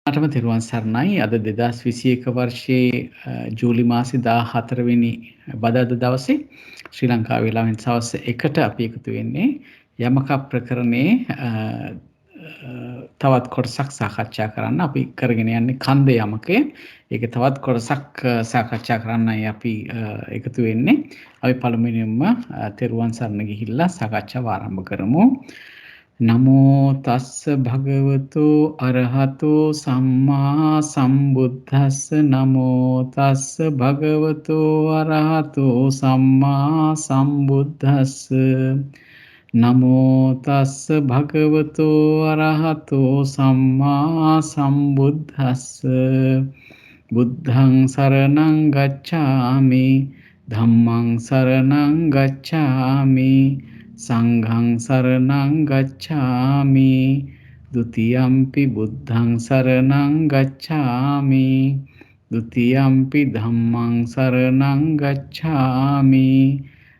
අටම තෙරුවන් සරණයි. අද 2021 වර්ෂයේ ජූලි මාසේ 14 වෙනි බදාදා දවසේ ශ්‍රී ලංකාවේ වෙලාවෙන් සවස් 1ට අපි එකතු වෙන්නේ යමක ප්‍රකරණේ තවත් කොටසක් සාකච්ඡා කරන්න. අපි කරගෙන යන්නේ කන්ද යමකේ. ඒක තවත් කොටසක් සාකච්ඡා කරන්නයි අපි එකතු වෙන්නේ. අපි පළමුවෙනින්ම තෙරුවන් සරණ ගිහිල්ලා සාකච්ඡාව ආරම්භ කරමු. නමෝ තස්ස භගවතු අරහතු සම්මා සම්බුද්දස්ස නමෝ තස්ස භගවතු අරහතු සම්මා සම්බුද්දස්ස නමෝ තස්ස භගවතු අරහතු සම්මා සම්බුද්දස්ස බුද්ධං සරණං ගච්ඡාමි ධම්මං සරණං ගච්ඡාමි සංඝං සරණං ගච්ඡාමි ဒ ුතියම්පි බුද්ධං සරණං ගච්ඡාමි ဒ ුතියම්පි ධම්මං සරණං ගච්ඡාමි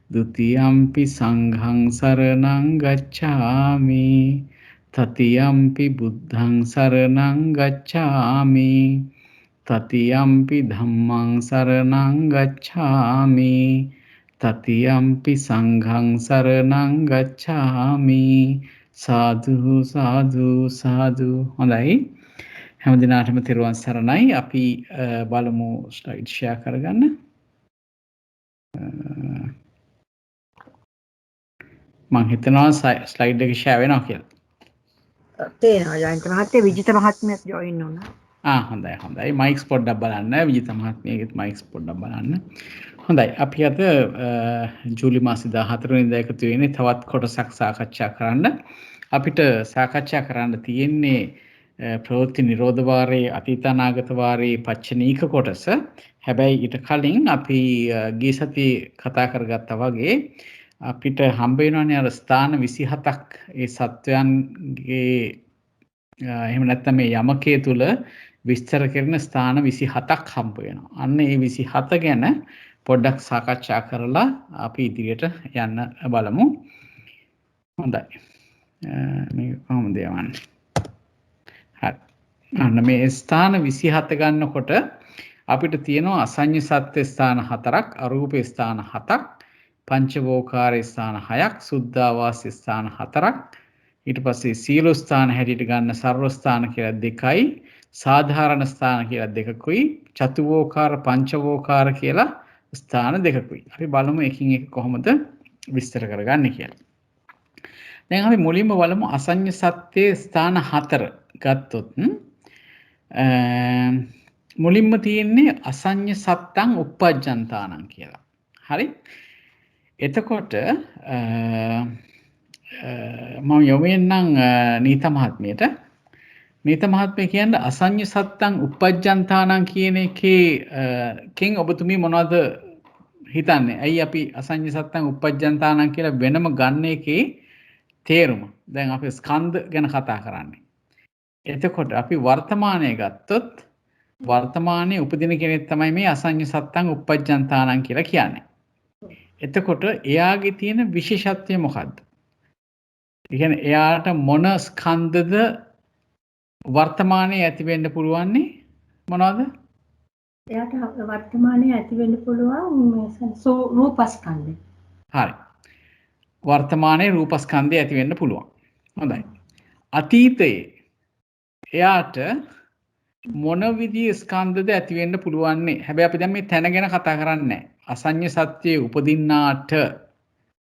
ဒ ුතියම්පි සංඝං සරණං ගච්ඡාමි တ තියම්පි බුද්ධං සරණං ගච්ඡාමි တ තියම්පි ධම්මං සරණං ගච්ඡාමි තතියම්පි සංඝං සරණං ගච්ඡාමි සාදු සාදු සාදු. හොඳයි, හැම දිනාටම තෙරුවන් සරණයි. අපි බලමු ස්ලයිඩ් ෂෙයා කරගන්න. මම හිතනවා ස්ලයිඩ් එක ෂෙයා වෙනවා කියලා. තේනවා ජයන්ත මහත්තයා. විජිත මහත්මියත් ජොයින් වුණා. හොඳයි. මයික්ස් පොඩ්ඩක් බලන්න. විජිත මහත්මියගේත් මයික්ස් පොඩ්ඩක් බලන්න. හොඳයි, අපි අද ජූලි මාසේ 14 වෙනිදා එකතු වෙන්නේ තවත් කොටසක් සාකච්ඡා කරන්න. අපිට සාකච්ඡා කරන්න තියෙන්නේ ප්‍රවෘත්ති නිරෝධ වාරයේ අතීත අනාගත වාරයේ පච්චනීක කොටස. හැබැයි ඊට කලින් අපි ගිය සතියේ කතා කරගත්තා වගේ අපිට හම්බ වෙනවානේ අර ස්ථාන 27ක් ඒ සත්වයන්ගේ එහෙම නැත්නම් මේ යමකයේ තුල විස්තර කරන ස්ථාන 27ක් හම්බ වෙනවා. අන්න ඒ 27 ගැන පොඩ්ඩක් සාකච්ඡා කරලා අපි ඉදිරියට යන්න බලමු. හොඳයි. මේක කොහොමද යවන්නේ? හරි. අන්න මේ ස්ථාන 27 ගන්නකොට අපිට තියෙනවා අසඤ්ඤ සත්ත්‍ය ස්ථාන 4ක්, අරූප ස්ථාන 7ක්, පංචවෝකාර ස්ථාන 6ක්, සුද්ධාවාස ස්ථාන 4ක්. ඊට පස්සේ සීල ස්ථාන හැටියට ගන්න සර්ව ස්ථාන කියලා 2යි, සාධාරණ ස්ථාන කියලා 2කුයි, චතුවෝකාර පංචවෝකාර කියලා ස්ථාන 2කුයි. අපි බලමු එකින් එක කොහොමද විස්තර කරගන්නේ කියලා. දැන් අපි මුලින්ම බලමු අසඤ්ඤ සත්ත්‍ය ස්ථාන 4 ගත්තොත් මුලින්ම තියෙන්නේ අසඤ්ඤ සත්තං uppajjantānaං කියලා. හරි? එතකොට මම යොමුෙන්නම් නීත මහත්මියට. නීත මහත්මිය කියන්නේ අසඤ්ඤ සත්තං uppajjantānaං කියන එකෙන් ඔබතුමී මොනවද හිතන්නේ? ඇයි අපි අසඤ්ඤ සත්තං uppajjantānaං කියලා වෙනම ගන්න එකේ තේරුම? දැන් අපි ස්කන්ධ ගැන කතා කරන්නේ. එතකොට අපි වර්තමානයේ ගත්තොත් වර්තමානයේ උපදින කෙනෙක් තමයි මේ අසඤ්ඤ සත්තං uppajjantānaං කියලා කියන්නේ. එතකොට එයාගේ තියෙන විශේෂත්වය මොකද්ද? ඒ කියන්නේ එයාට මොන ස්කන්ධද වර්තමානයේ ඇති වෙන්න පුළුවන්නේ මොනවද? එයාට වර්තමානයේ ඇති වෙන්න පුළුවන් රූපස්කන්ධය. හරි. වර්තමානයේ රූපස්කන්ධය ඇති වෙන්න පුළුවන්. හොඳයි. අතීතයේ එයාට මොන විදිහේ ස්කන්ධද ඇති වෙන්න පුළුවන්නේ? හැබැයි අපි දැන් මේ තැන ගැන කතා කරන්නේ නැහැ. අසඤ්ඤ සත්‍යයේ උපදින්නාට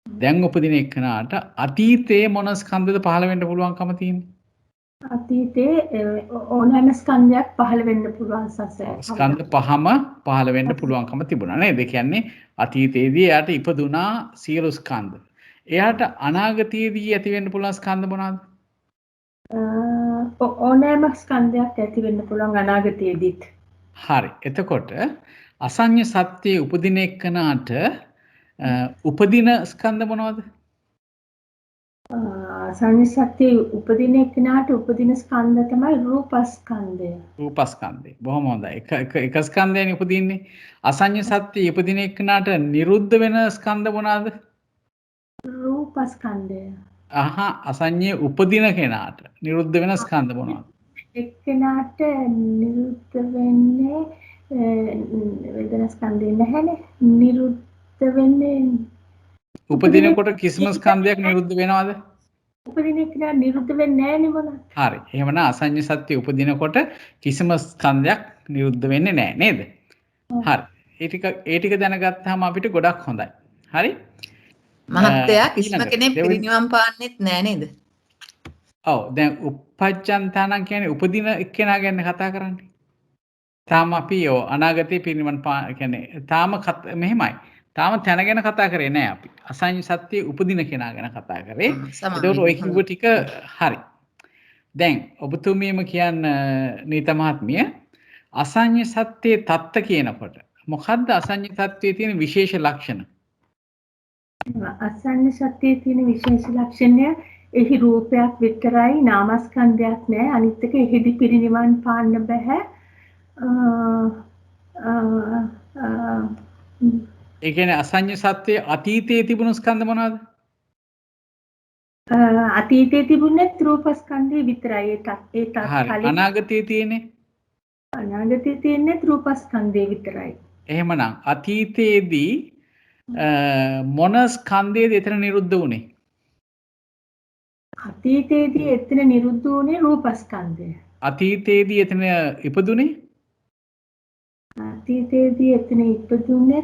දැන් උපදින එකනට අතීතයේ මොන ස්කන්ධද පහළ වෙන්න පුළුවන්කම තියෙන්නේ? අතීතයේ ඕනෑම ස්කන්ධයක් පහළ වෙන්න පුළුවන් ස්කන්ධ පහම පහළ වෙන්න පුළුවන්කම තිබුණා නේද? ඒ කියන්නේ අතීතයේදී එයාට ඉපදුනා සියලු ස්කන්ධ. එයාට අනාගතයේදී ඇති වෙන්න පුළුවන් ස්කන්ධ මොනවාද? ඕනෑම ස්කන්ධයක් ඇති වෙන්න පුළුවන් අනාගතයේදීත්. හරි. එතකොට අසඤ්ඤ සත්‍යයේ උපදින එක්කනට උපදින ස්කන්ධ මොනවද? අසඤ්ඤ සත්‍යයේ උපදින එක්කනට උපදින ස්කන්ධ තමයි රූපස්කන්ධය. රූපස්කන්ධය. බොහොම හොඳයි. එක ස්කන්ධයනේ උපදින්නේ. අසඤ්ඤ සත්‍යයේ උපදින එක්කනට නිරුද්ධ වෙන ස්කන්ධ මොනවාද? රූපස්කන්ධය. අසඤ්ඤයේ උපදින කෙනාට නිරුද්ධ වෙන ස්කන්ධ මොනවද? එක්කෙනාට නිරුද්ධ වෙන්නේ වේදනා ස්කන්ධය නැහැනේ. නිරුද්ධ වෙන්නේ උපදිනකොට කිසිම ස්කන්ධයක් නිරුද්ධ වෙනවද? උපදින එක්කෙනා නිරුද්ධ වෙන්නේ නැහැ නේ මොනවා. හරි. එහෙමනම් අසඤ්ඤ සත්‍ය උපදිනකොට කිසිම ස්කන්ධයක් නිරුද්ධ වෙන්නේ නැහැ නේද? හරි. ඒ ටික දැනගත්තාම අපිට ගොඩක් හොඳයි. හරි? මහත්තයා කිසිම කෙනෙක් පිරිනිවන් පාන්නෙත් නෑ නේද? ඔව් දැන් uppajjantānaං කියන්නේ උපදින එක්කෙනා ගැන කතා කරන්නේ. තාම අපි අනාගතේ පිරිනිවන් කියන්නේ තාම මෙහෙමයි. තාම තැන ගැන කතා කරේ නෑ අපි. අසඤ්ඤ සත්‍ය උපදින කෙනා ගැන කතා කරේ. ඒකෝට ඔය කිව්ව ටික හරි. දැන් ඔබතුමියම කියන්න නීත මහත්මිය අසඤ්ඤ සත්‍යයේ තත්ත කියනකොට මොකද්ද අසඤ්ඤ සත්‍යයේ තියෙන විශේෂ ලක්ෂණ? අසඤ්ඤ සත්‍යයේ තියෙන විශේෂ ලක්ෂණය එහි රූපයක් විතරයි නාමස්කන්ධයක් නෑ අනිත් එක එහිදි පිරිනිවන් පාන්න බෑ. ඒ කියන්නේ අසඤ්ඤ සත්‍යයේ අතීතයේ තිබුණු ස්කන්ධ මොනවද? අතීතයේ තිබුණේ රූපස්කන්ධය විතරයි. ඒකත් හරි. අනාගතයේ තියෙන්නේ? අනාගතයේ තියෙන්නේ රූපස්කන්ධය විතරයි. එහෙමනම් අතීතයේදී මොන ස්කන්ධයේද එතන නිරුද්ධ වුනේ? අතීතයේදී එතන නිරුද්ධ වුනේ රූපස්කන්ධය. අතීතයේදී එතන ඉපදුනේ? අතීතයේදී එතන ඉපදුනේ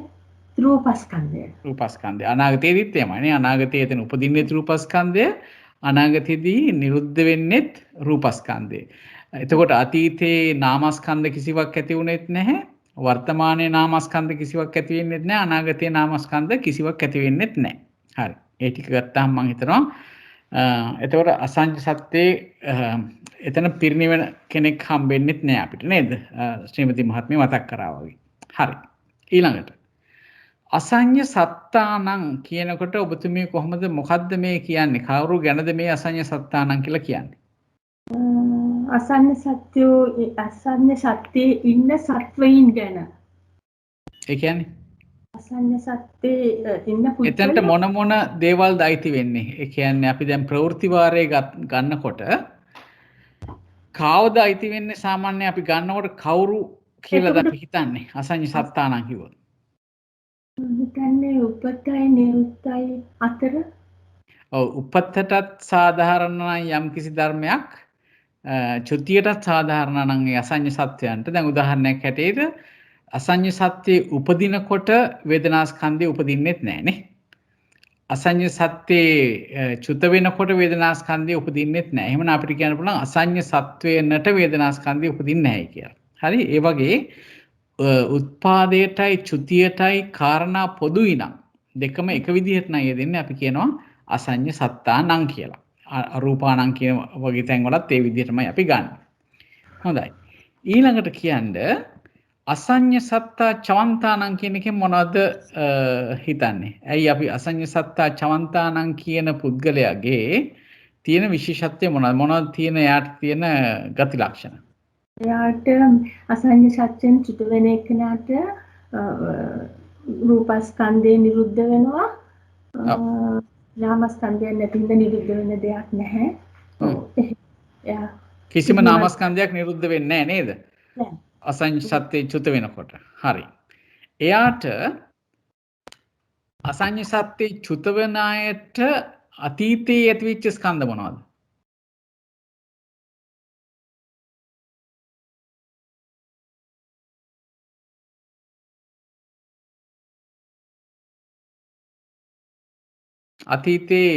රූපස්කන්ධය. රූපස්කන්ධය. අනාගතයේදීත් එහෙමයි නේ. අනාගතයේ එතන උපදින්නේ රූපස්කන්ධය. අනාගතයේදී නිරුද්ධ වෙන්නේත් රූපස්කන්ධය. එතකොට අතීතයේ නාමස්කන්ධ කිසිවක් ඇති වුණෙත් නැහැ. වර්තමානයේ නාමස්කන්ධ කිසිවක් ඇති වෙන්නේත් නැහැ. අනාගතයේ නාමස්කන්ධ කිසිවක් ඇති වෙන්නේත් නැහැ. හරි. ඒ ටික ගත්තාම මම හිතනවා එතකොට අසංජ සත්‍යයේ එතන පිරිනිවන කෙනෙක් හම්බෙන්නෙත් නෑ අපිට නේද? ශ්‍රීමති මහත්මිය මතක් කරා වගේ. හරි. ඊළඟට අසංජ සත්තානං කියනකොට ඔබතුමිය කොහොමද මොකද්ද මේ කියන්නේ? කවුරු ගැනද මේ අසංජ සත්තානං කියලා කියන්නේ? අසංජ සත්‍යයේ ඉන්න සත්වයින් ගැන. ඒ කියන්නේ අසංජ සත්‍යයේ ඉන්න එතනට මොන දේවල්ද අයිති වෙන්නේ? ඒ කියන්නේ අපි දැන් ප්‍රවෘත්ති වාරයේ ගන්නකොට කවුද අයිති වෙන්නේ? සාමාන්‍ය අපි ගන්නකොට කවුරු කියලාද අපි හිතන්නේ? අසංජ සත්තානං කිව්වොත්. හිතන්නේ උපතයි නිරුත්තයි අතර. ඔව් උපතටත් සාධාරණ යම් කිසි ධර්මයක් චුතියටත් සාධාරණ නම් ඒ අසංජ සත්‍යයන්ට දැන් උදාහරණයක් හැටියට අසංජ සත්‍යයේ උපදිනකොට වේදනා ස්කන්ධය උපදින්නෙත් නැහනේ. අසංජ සත්‍යයේ චුත වෙනකොට වේදනා ස්කන්ධය උපදින්නෙත් නැහැ. එහෙමනම් අපිට කියන්න පුළුවන් අසංජ සත්වයනට වේදනා ස්කන්ධය උපදින්නේ නැහැ කියලා. හරි? ඒ වගේ උත්පාදයටයි චුතියටයි කාරණා පොදුයි නම් දෙකම එක විදිහට නම් යෙදෙන්නේ අපි කියනවා අසංජ සත්තානං කියලා. අරූපානං කියන වගේ තැන් වලත් ඒ විදිහටමයි අපි ගන්න. හොඳයි. ඊළඟට කියන්නේ අසඤ්ඤ සත්තා චවන්තානං කියන එකෙන් මොනවද හිතන්නේ? ඇයි අපි අසඤ්ඤ සත්තා චවන්තානං කියන පුද්ගලයාගේ තියෙන විශේෂත්වය මොනවද? මොනවද තියෙන යාට තියෙන ගති ලක්ෂණ? එයාට අසංජ සත්‍යයෙන් චුත වෙන එකනට රූපස්කන්ධය නිරුද්ධ වෙනවා. නාමස්කන්ධය නැතිව නිරුද්ධ වෙන දෙයක් නැහැ. කිසිම නාමස්කන්ධයක් නිරුද්ධ වෙන්නේ නැහැ නේද? අසංජ සත්‍යයේ චුත වෙනකොට. හරි. එයාට අසංජ සත්‍යයේ චුත වෙන අයට අතීතයේ ඇතිවෙච්ච ස්කන්ධ මොනවද? අතීතයේ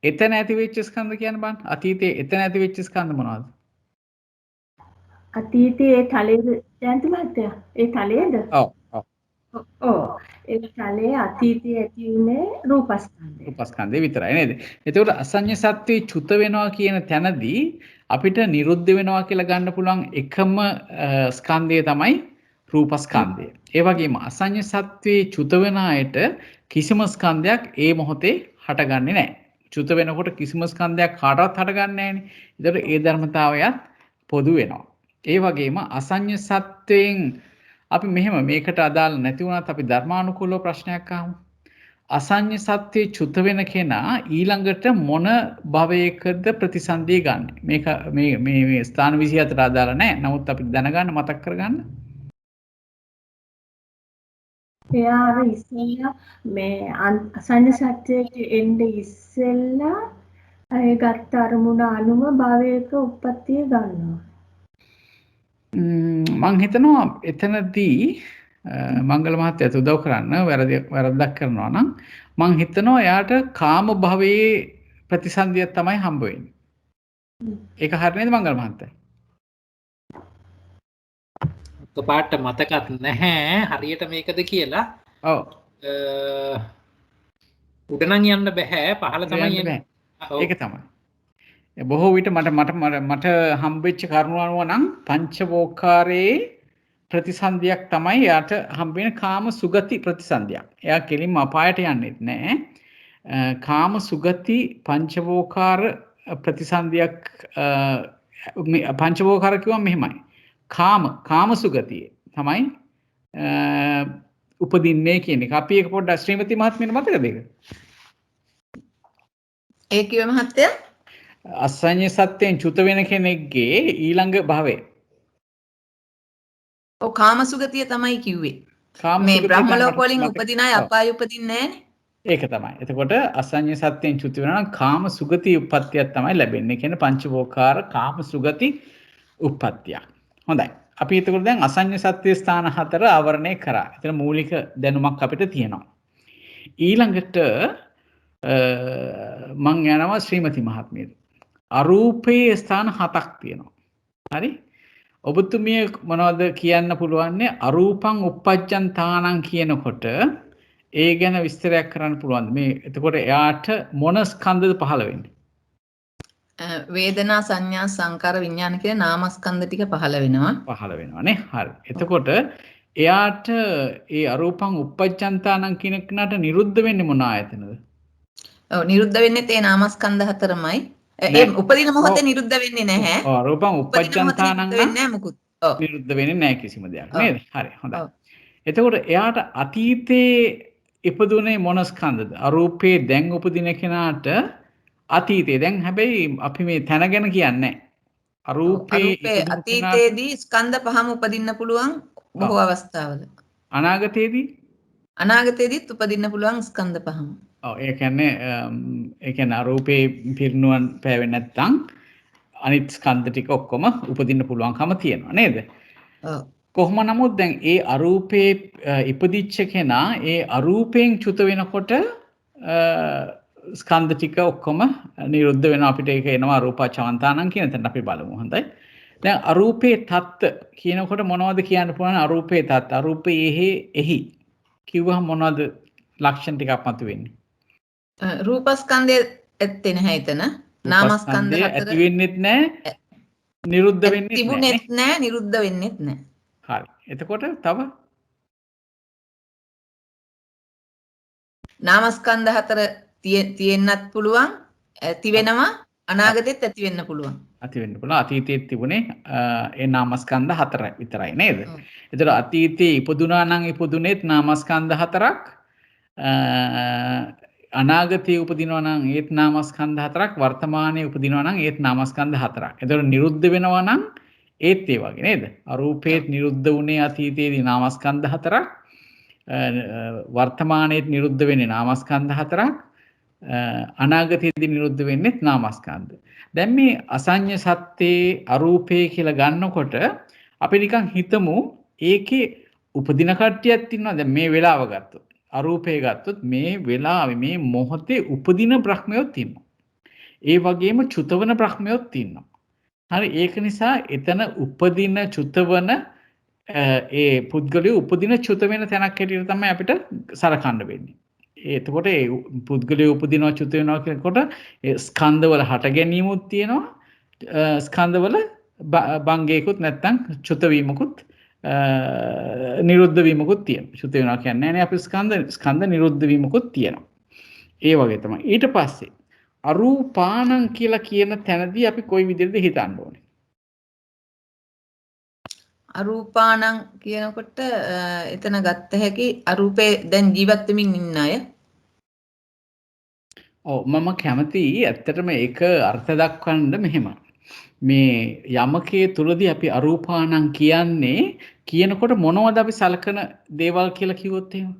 එතන ඇතිවෙච්ච ස්කන්ධ කියන්න බලන්න. අතීතයේ එතන ඇතිවෙච්ච ස්කන්ධ මොනවද? අතීතයේ තලයේද ජයන්ත මහත්තයා? ඒ තලයේද? ඔව්. ඒ තලයේ අතීතයේ ඇති වුණේ රූපස්කන්ධය. රූපස්කන්ධය විතරයි නේද? එතකොට අසංජ සත්‍යයේ චුත වෙනවා කියන තැනදී අපිට නිරුද්ධ වෙනවා කියලා ගන්න පුළුවන් එකම ස්කන්ධය තමයි රූපස්කන්ධය. ඒ වගේම අසංජ සත්‍යයේ චුත වෙන අයට කිසිම ස්කන්ධයක් ඒ මොහොතේ හටගන්නේ නැහැ. චුත වෙනකොට කිසිම ස්කන්ධයක් කාටවත් හටගන්නේ නැහැ නේ. ඒතකොට ඒ ධර්මතාවයත් පොදු වෙනවා. ඒ වගේම අසංජ සත්වයෙන් අපි මෙහෙම මේකට අදාළ නැති වුණත් අපි ධර්මානුකූලව ප්‍රශ්නයක් අහමු. අසඤ්ඤ සත්‍යයේ චුත වෙන කෙනා ඊළඟට මොන භවයකද ප්‍රතිසන්දිය ගන්න. මේක මේ ස්ථාන 24ට අදාළ නැහැ. නමුත් අපි දැනගන්න මතක් කරගන්න. එයා අර ඉස්සෙල්ලා මේ අසන්න සත්‍යයට එන්නේ ඉස්සෙල්ලා ඒ ගත්ත අරමුණ අනුව භවයක උප්පත්තිය ගන්නවා. මං හිතනවා එතනදී මංගල මහත්තයාට උදව් කරන්න වැරද්දක් කරනවා නම් මං හිතනවා එයාට කාම භවයේ ප්‍රතිසන්දියක් තමයි හම්බ වෙන්නේ. ඒක හරිය නේද මංගල මහත්තයා? පාට මතකත් නැහැ හරියට මේකද කියලා. ඔව්. උඩ නම් යන්න බෑ පහළ තමයි යන්නේ. ඒක තමයි. බොහෝ විට මට හම්බෙච්ච කරුණ අනුව නම් පංචවෝකාරයේ ප්‍රතිසන්දියක් තමයි යාට හම්බෙන කාම සුගති ප්‍රතිසන්දියක්. එයා කෙලින්ම අපායට යන්නේත් නැහැ. කාම සුගති පංචවෝකාර ප්‍රතිසන්දියක් පංචවෝකාර කිව්වම මෙහෙමයි. කාම සුගතිය තමයි උපදින්නේ කියන එක. අපි ඒක පොඩ්ඩක් ශ්‍රීමති මහත්මියට මතකද ඒක? ඒ කිව්ව මහත්තයා අසඤ්ඤ සත්‍යයෙන් චුත වෙන කෙනෙක්ගේ ඊළඟ භවය. ඔව් කාමසුගතිය තමයි කිව්වේ. මේ බ්‍රහ්ම ලෝක වලින් උපදින අය අපාය උපදින්නේ නැහනේ. ඒක තමයි. එතකොට අසඤ්ඤ සත්‍යයෙන් චුත වෙනවා නම් කාම සුගති උප්පත්තියක් තමයි ලැබෙන්නේ. කියන්නේ පංචවෝකාර කාම සුගති උප්පත්තියක්. හොඳයි. අපි එතකොට දැන් අසඤ්ඤ සත්‍ය ස්ථාන 4 ආවරණය කරා. එතන මූලික දැනුමක් අපිට තියෙනවා. ඊළඟට මං යනවා ශ්‍රීමති මහත්මියට. අරූපයේ ස්ථාන 7ක් තියෙනවා. හරි? ඔබතුමිය මොනවද කියන්න පුළුවන්නේ අරූපං uppajjantānaං කියනකොට ඒ ගැන විස්තරයක් කරන්න පුළුවන්ද? මේ එතකොට එයාට මොන ස්කන්ධද පහළ වෙන්නේ? වේදනා සංඥා සංකාර විඥාන කියන නාමස්කන්ධ ටික පහළ වෙනවා. පහළ වෙනවානේ. හරි. එතකොට එයාට ඒ අරූපං uppajjantānaං කියන කෙනාට නිරුද්ධ වෙන්නේ මොන ආයතනද? ඔව් නිරුද්ධ වෙන්නේ ඒ නාමස්කන්ධ හතරමයි. ඒ උපදින මොහොතේ නිරුද්ධ වෙන්නේ නැහැ. ඔව් රූපං uppajjantānaං වෙන්නේ නැහැ මුකුත්. ඔව් නිරුද්ධ වෙන්නේ නැහැ කිසිම දෙයක් නේද? හරි හොඳයි. එතකොට එයාට අතීතේ ඉපදුනේ මොන ස්කන්ධද? අරූපේ දැන් උපදින කෙනාට අතීතේ දැන් හැබැයි අපි මේ තැන ගැන කියන්නේ නැහැ. අරූපේ අතීතයේදී ස්කන්ධ පහම උපදින්න පුළුවන් බොහෝ අවස්ථාවල. අනාගතයේදීත් උපදින්න පුළුවන් ස්කන්ධ පහම. ඔව් ඒ කියන්නේ අරූපේ පිරිනුවන් පෑවෙන්නේ නැත්නම් අනිත් ස්කන්ධ ටික ඔක්කොම උපදින්න පුළුවන්කම තියෙනවා නේද? ඔව්. කොහොම නමුත් දැන් ඒ අරූපේ ඉපදිච්ච කෙනා ඒ අරූපයෙන් චුත වෙනකොට ස්කන්ධ ටික ඔක්කොම නිරුද්ධ වෙනවා. අපිට ඒක එනවා අරූපාචවන්තානං කියන තැනට අපි බලමු. හොඳයි. දැන් අරූපේ තත්ත්ව කියනකොට මොනවද කියන්න පුළුවන්? අරූපේ තත්ත්ව අරූපේ එහි කිව්වහම මොනවද ලක්ෂණ ටිකක් මතුවෙන්නේ? රූපස්කන්ධය ඇත්තේ නැහැ එතන. නාමස්කන්ධ හතර ඇති වෙන්නෙත් නැහැ. නිරුද්ධ වෙන්නෙත් නැහැ. තිබුණෙත් නැහැ, නිරුද්ධ වෙන්නෙත් නැහැ. හරි. එතකොට තව නාමස්කන්ධ හතර තියෙන්නත් පුළුවන්, ඇති වෙනවා, අනාගතෙත් ඇති වෙන්න පුළුවන්. ඇති වෙන්න පුළුවන්. අතීතයේ තිබුණේ ඒ නාමස්කන්ධ හතර විතරයි නේද? එතකොට අතීතයේ ඉපදුනා නම් ඉපදුනේත් නාමස්කන්ධ හතරක්. අනාගතයේ උපදිනවා නම් ඒත් නාමස්කන්ධ හතරක්. වර්තමානයේ උපදිනවා නම් ඒත් නාමස්කන්ධ හතරක්. එතකොට නිරුද්ධ වෙනවා නම් ඒත් ඒ වගේ නේද? අරූපේත් නිරුද්ධ වුණේ අතීතයේදී නාමස්කන්ධ හතරක්. වර්තමානයේත් නිරුද්ධ වෙන්නේ නාමස්කන්ධ හතරක්. අනාගතයේදී නිරුද්ධ වෙන්නේ නාමස්කන්ධ. දැන් මේ අසඤ්ඤ සත්‍යේ අරූපේ කියලා ගන්නකොට අපි නිකන් හිතමු ඒකේ උපදින කට්ටියක් ඉන්නවා. දැන් මේ වෙලාව ගත්තොත් අරූපේ ගත්තොත් මේ වෙලාවේ මේ මොහොතේ උපදින බ්‍රහ්මයොත් ඉන්නවා. ඒ වගේම චුතවන බ්‍රහ්මයොත් ඉන්නවා. හරි ඒක නිසා එතන උපදින චුතවන ඒ පුද්ගලයා උපදින චුත වෙන තැනක් හැටියට තමයි අපිට සලකන්න වෙන්නේ. එතකොට ඒ පුද්ගලයා උපදිනවා චුත වෙනවා කියනකොට ඒ ස්කන්ධවල හට ගැනීමුත් තියෙනවා. ස්කන්ධවල භංගයකුත් නැත්නම් චුත වීමකුත් නිරුද්ධ වීමකුත් තියෙනවා. චුත වෙනවා කියන්නේ නැහැ අපි ස්කන්ධ නිරුද්ධ වීමකුත් තියෙනවා. ඒ වගේ තමයි. ඊට පස්සේ අරූපානං කියලා කියන තැනදී අපි කොයි විදිහටද හිතන්න ඕනේ? අරූපානං කියනකොට එතන ගත්ත හැකි අරූපේ දැන් ජීවත් වෙමින් ඉන්න අය ඔව් මම කැමති ඇත්තටම ඒක අර්ථ දක්වන්න මෙහෙම. මේ යමකේ තුලදී අපි අරූපාණං කියන්නේ කියනකොට මොනවද අපි සලකන දේවල් කියලා කිව්වොත් එහෙම?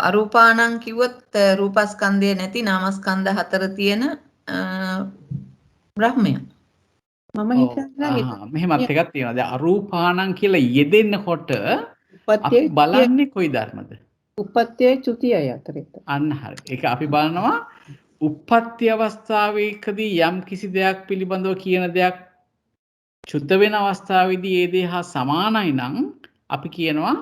අරූපාණං කිව්වොත් රූපස්කන්ධය නැති නාමස්කන්ධ හතර තියෙන බ්‍රහ්මය. මම හිතන්නේ මෙහෙමත් එකක් තියෙනවා. දැන් අරූපාණං කියලා යෙදෙන්නකොට අපි උපත්යේ බලන්නේ කොයි ධර්මද? උපත්යේ චුතියයි අතරේ. අන්න හරි. ඒක අපි බලනවා උප්පත්ති අවස්ථාවේකදී යම් කිසි දෙයක් පිළිබඳව කියන දෙයක් චුත වෙන අවස්ථාවේදී ඒ දේ හා සමානයි නම් අපි කියනවා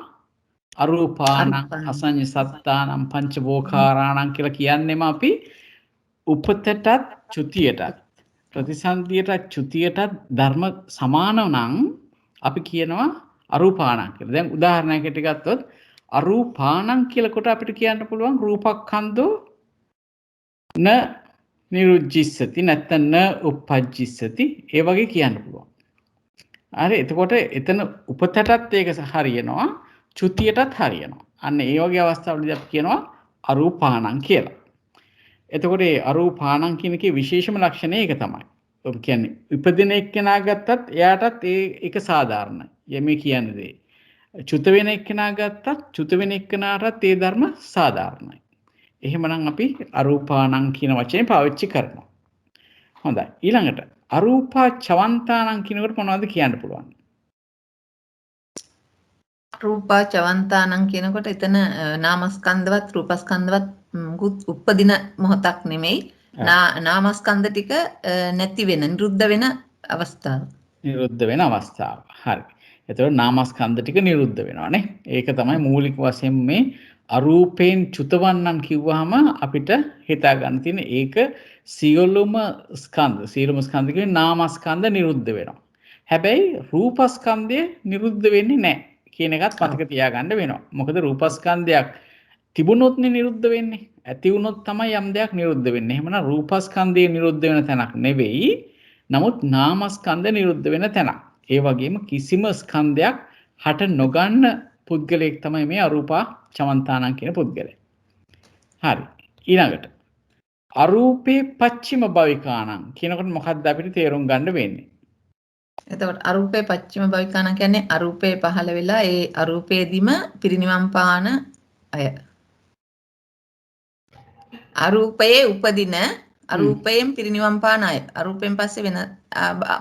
අරූපාණං අසඤ්ඤ සත්තානම් පංචවෝකාරාණං කියලා කියන්නේම අපි උපතටත් චුතියටත් ප්‍රතිසන්දියටත් චුතියටත් ධර්ම සමාන නම් අපි කියනවා අරූපාණං කියලා. දැන් උදාහරණයකට ගත්තොත් අරූපාණං කියලා කොට අපිට කියන්න පුළුවන් රූපක්ඛන්தோ න නිරුජ්ජිස්සති නැත්නම් න උප්පජ්ජිස්සති ඒ වගේ කියන්න පුළුවන්. හරි එතකොට එතන උපතටත් ඒක හරියනවා චුතියටත් හරියනවා. අන්න ඒ වගේ අවස්ථාවලදී අපි කියනවා අරූපාණං කියලා. එතකොට ඒ අරූපාණං කියන එකේ විශේෂම ලක්ෂණය ඒක තමයි. ඔබ කියන්නේ ඉපදින එක්කෙනා ගත්තත් එයාටත් ඒක සාධාරණයි. යමේ කියන්නේ දේ. චුත වෙන එක්කෙනා ගත්තත් චුත වෙන එක්කෙනාටත් ඒ ධර්ම සාධාරණයි. එහෙමනම් අපි අරූපාණං කියන වචනේ පාවිච්චි කරනවා. හොඳයි. ඊළඟට අරූපා චවන්තාණං කියනකොට මොනවද කියන්න පුළුවන්? රූපා චවන්තාණං කියනකොට එතන නාමස්කන්ධවත් රූපස්කන්ධවත් උපදින මොහොතක් නෙමෙයි. නාමස්කන්ධ ටික නැති වෙන නිරුද්ධ වෙන අවස්ථාව. නිරුද්ධ වෙන අවස්ථාව. හරි. එතකොට නාමස්කන්ධ ටික නිරුද්ධ වෙනවානේ. ඒක තමයි මූලික වශයෙන් මේ අරූපයෙන් චුතවන්නන් කිව්වහම අපිට හිතා ගන්න තියෙන ඒක සියලුම ස්කන්ධ කියන්නේ නාමස්කන්ධ නිරුද්ධ වෙනවා. හැබැයි රූපස්කන්ධය නිරුද්ධ වෙන්නේ නැහැ කියන එකත් මතක තියාගන්න වෙනවා. මොකද රූපස්කන්ධයක් තිබුණොත් නිරුද්ධ වෙන්නේ. ඇති වුණොත් තමයි යම් දෙයක් නිරුද්ධ වෙන්නේ. එහෙමනම් රූපස්කන්ධය නිරුද්ධ වෙන තැනක් නෙවෙයි. නමුත් නාමස්කන්ධ නිරුද්ධ වෙන තැනක්. ඒ වගේම කිසිම ස්කන්ධයක් හට නොගන්න පුද්ගලයෙක් තමයි මේ අරූපා චවන්තාණං කියන පුද්ගලයා. හරි. ඊළඟට අරූපේ පච්චිම භවිකාණං කියනකොට මොකක්ද අපිට තේරුම් ගන්න වෙන්නේ? එතකොට අරූපේ පච්චිම භවිකාණං කියන්නේ අරූපේ පහළ වෙලා ඒ අරූපේදීම පිරිනිවන් පාන අය. අරූපයේ උපදින අරූපයෙන් පිරිනිවන් පාන අය. අරූපයෙන් පස්සේ වෙන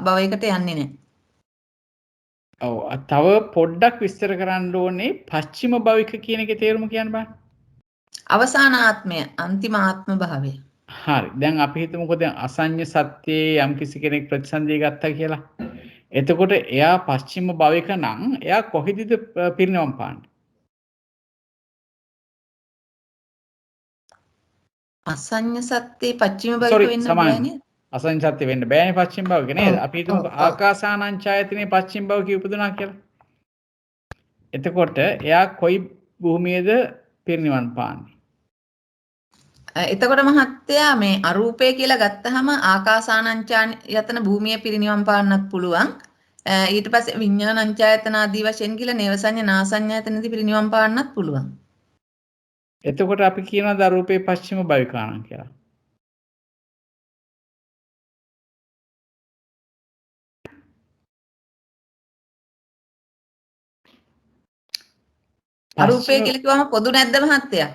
භවයකට යන්නේ නැහැ. ඔව් තව පොඩ්ඩක් විස්තර කරන්න ඕනේ පස්චිම භවික කියන එකේ තේරුම කියන්න බෑ. අවසාන ආත්මය අන්තිම ආත්ම භාවය. හරි. දැන් අපි හිතමුකෝ දැන් අසඤ්ඤ සත්‍යයේ යම් කිසි කෙනෙක් ප්‍රතිසන්දිය ගත්තා කියලා. එතකොට එයා පස්චිම භවික නම් එයා කොහෙදද පිරිනවම් පාන්නේ? අසඤ්ඤ සත්‍යේ පස්චිම භවික වෙන්න බෑනේ. අසඤ්ඤ සත්‍ය වෙන්න බෑනේ පස්චිම භවික නේද? අපි හිතමුකෝ ආකාසානං ඡායතනේ පස්චිම භවික උපදුනා කියලා. එතකොට එයා කොයි භූමියේද පිරිනිවන් පාන්නේ? එතකොට මහත්තයා මේ අරූපය කියලා ගත්තහම ආකාසානංචායතන භූමිය පිරිනිවන් පාන්නත් පුළුවන්. ඊට පස්සේ විඥානංචායතන ආදී වශයෙන් කියලා නේවසඤ්ඤ නාසඤ්ඤායතනදී පිරිනිවන් පාන්නත් පුළුවන්. එතකොට අපි කියනවා අරූපේ පස්චිම භවිකාණං කියලා. අරූපය කියලා කිව්වම පොදු නැද්ද මහත්තයා?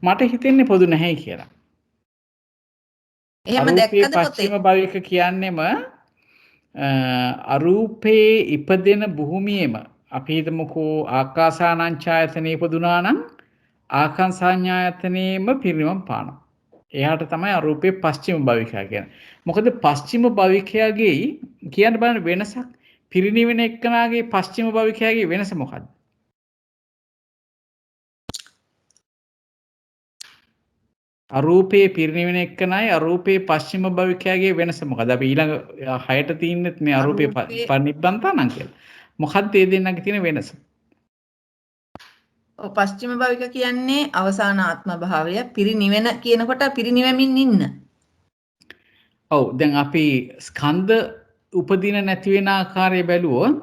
මට හිතෙන්නේ පොදු නැහැ කියලා. එහෙම දැක්කද පොතේ? පස්චිම භවික කියන්නේම අරූපේ ඉපදෙන භූමියේම අපි හිතමුකෝ ආකාසානං ඡායතනේ ඉපදුනා නම් ආකාසාඤ්ඤායතනේම පිරිනිවන් පානවා. එයාට තමයි අරූපේ පස්චිම භවිකයා කියන්නේ. මොකද පස්චිම භවිකයාගේ කියන්න බලන්න වෙනසක් පිරිනිවෙන එක්කනාගේ පස්චිම භවිකයාගේ වෙනස මොකක්ද? අරූපේ පිරිනිවෙන එක්කනයි අරූපේ පස්චිම භවිකයාගේ වෙනස මොකද? අපි ඊළඟ 6ට තියන්නේ මේ අරූපේ පරිනිබ්බන්තාණං කියලා. මොකක්ද මේ දෙන්නගේ තියෙන වෙනස? පස්චිම භවික කියන්නේ අවසාන ආත්ම භාවය. පිරිනිවෙන කියනකොට පිරිනිවෙමින් ඉන්න. ඔව් දැන් අපි ස්කන්ධ උපදින නැති වෙන ආකාරය බැලුවොත්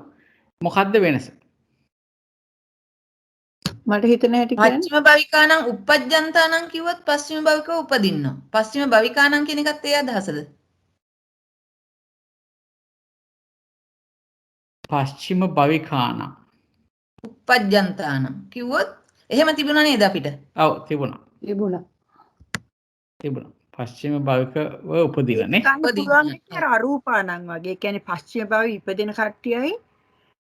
මොකද්ද වෙනස? මට හිතෙන හැටි කියන්නේ පස්චිම භවිකානම් uppajjantāනම් කිව්වොත් පස්චිම භවිකව උපදින්නවා. පස්චිම භවිකානම් කියන එකත් ඒ අදහසද? පශ්චිම භවිකානම්. uppajjantāනම් කිව්වොත් එහෙම තිබුණා නේද අපිට? ඔව් තිබුණා. තිබුණා. පශ්චිම භවිකව උපදිනනේ. ගන්න පුළුවන් අර අරූපානම් වගේ. ඒ කියන්නේ පස්චිම භවයේ ඉපදෙන කට්ටියයි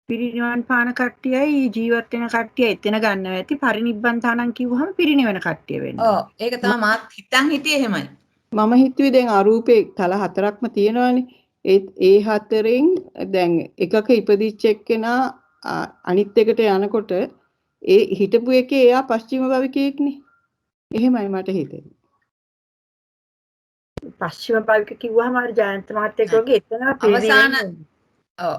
පිරිනිවන් පාන කට්ටියයි ජීවත් වෙන කට්ටිය එතන ගන්නවා ඇති පරිනිබ්බන්තානම් කිව්වහම පිරිනිවන කට්ටිය වෙන්නේ. ඔව් ඒක තමයි මාත් හිතන් හිටියේ එහෙමයි. මම හිතුවේ දැන් අරූපේ තල හතරක්ම තියෙනවානේ. ඒ හතරෙන් දැන් එකක ඉපදිච්ච එක්කෙනා අනිත් එකට යනකොට ඒ හිටපු එකේ එයා පස්චිම භවිකයෙක්නේ. එහෙමයි මට හිතෙන්නේ. පස්චිම භවික කිව්වහම අර ජයන්ත මහත්තයෙක් වගේ එතන අවසාන ඔව්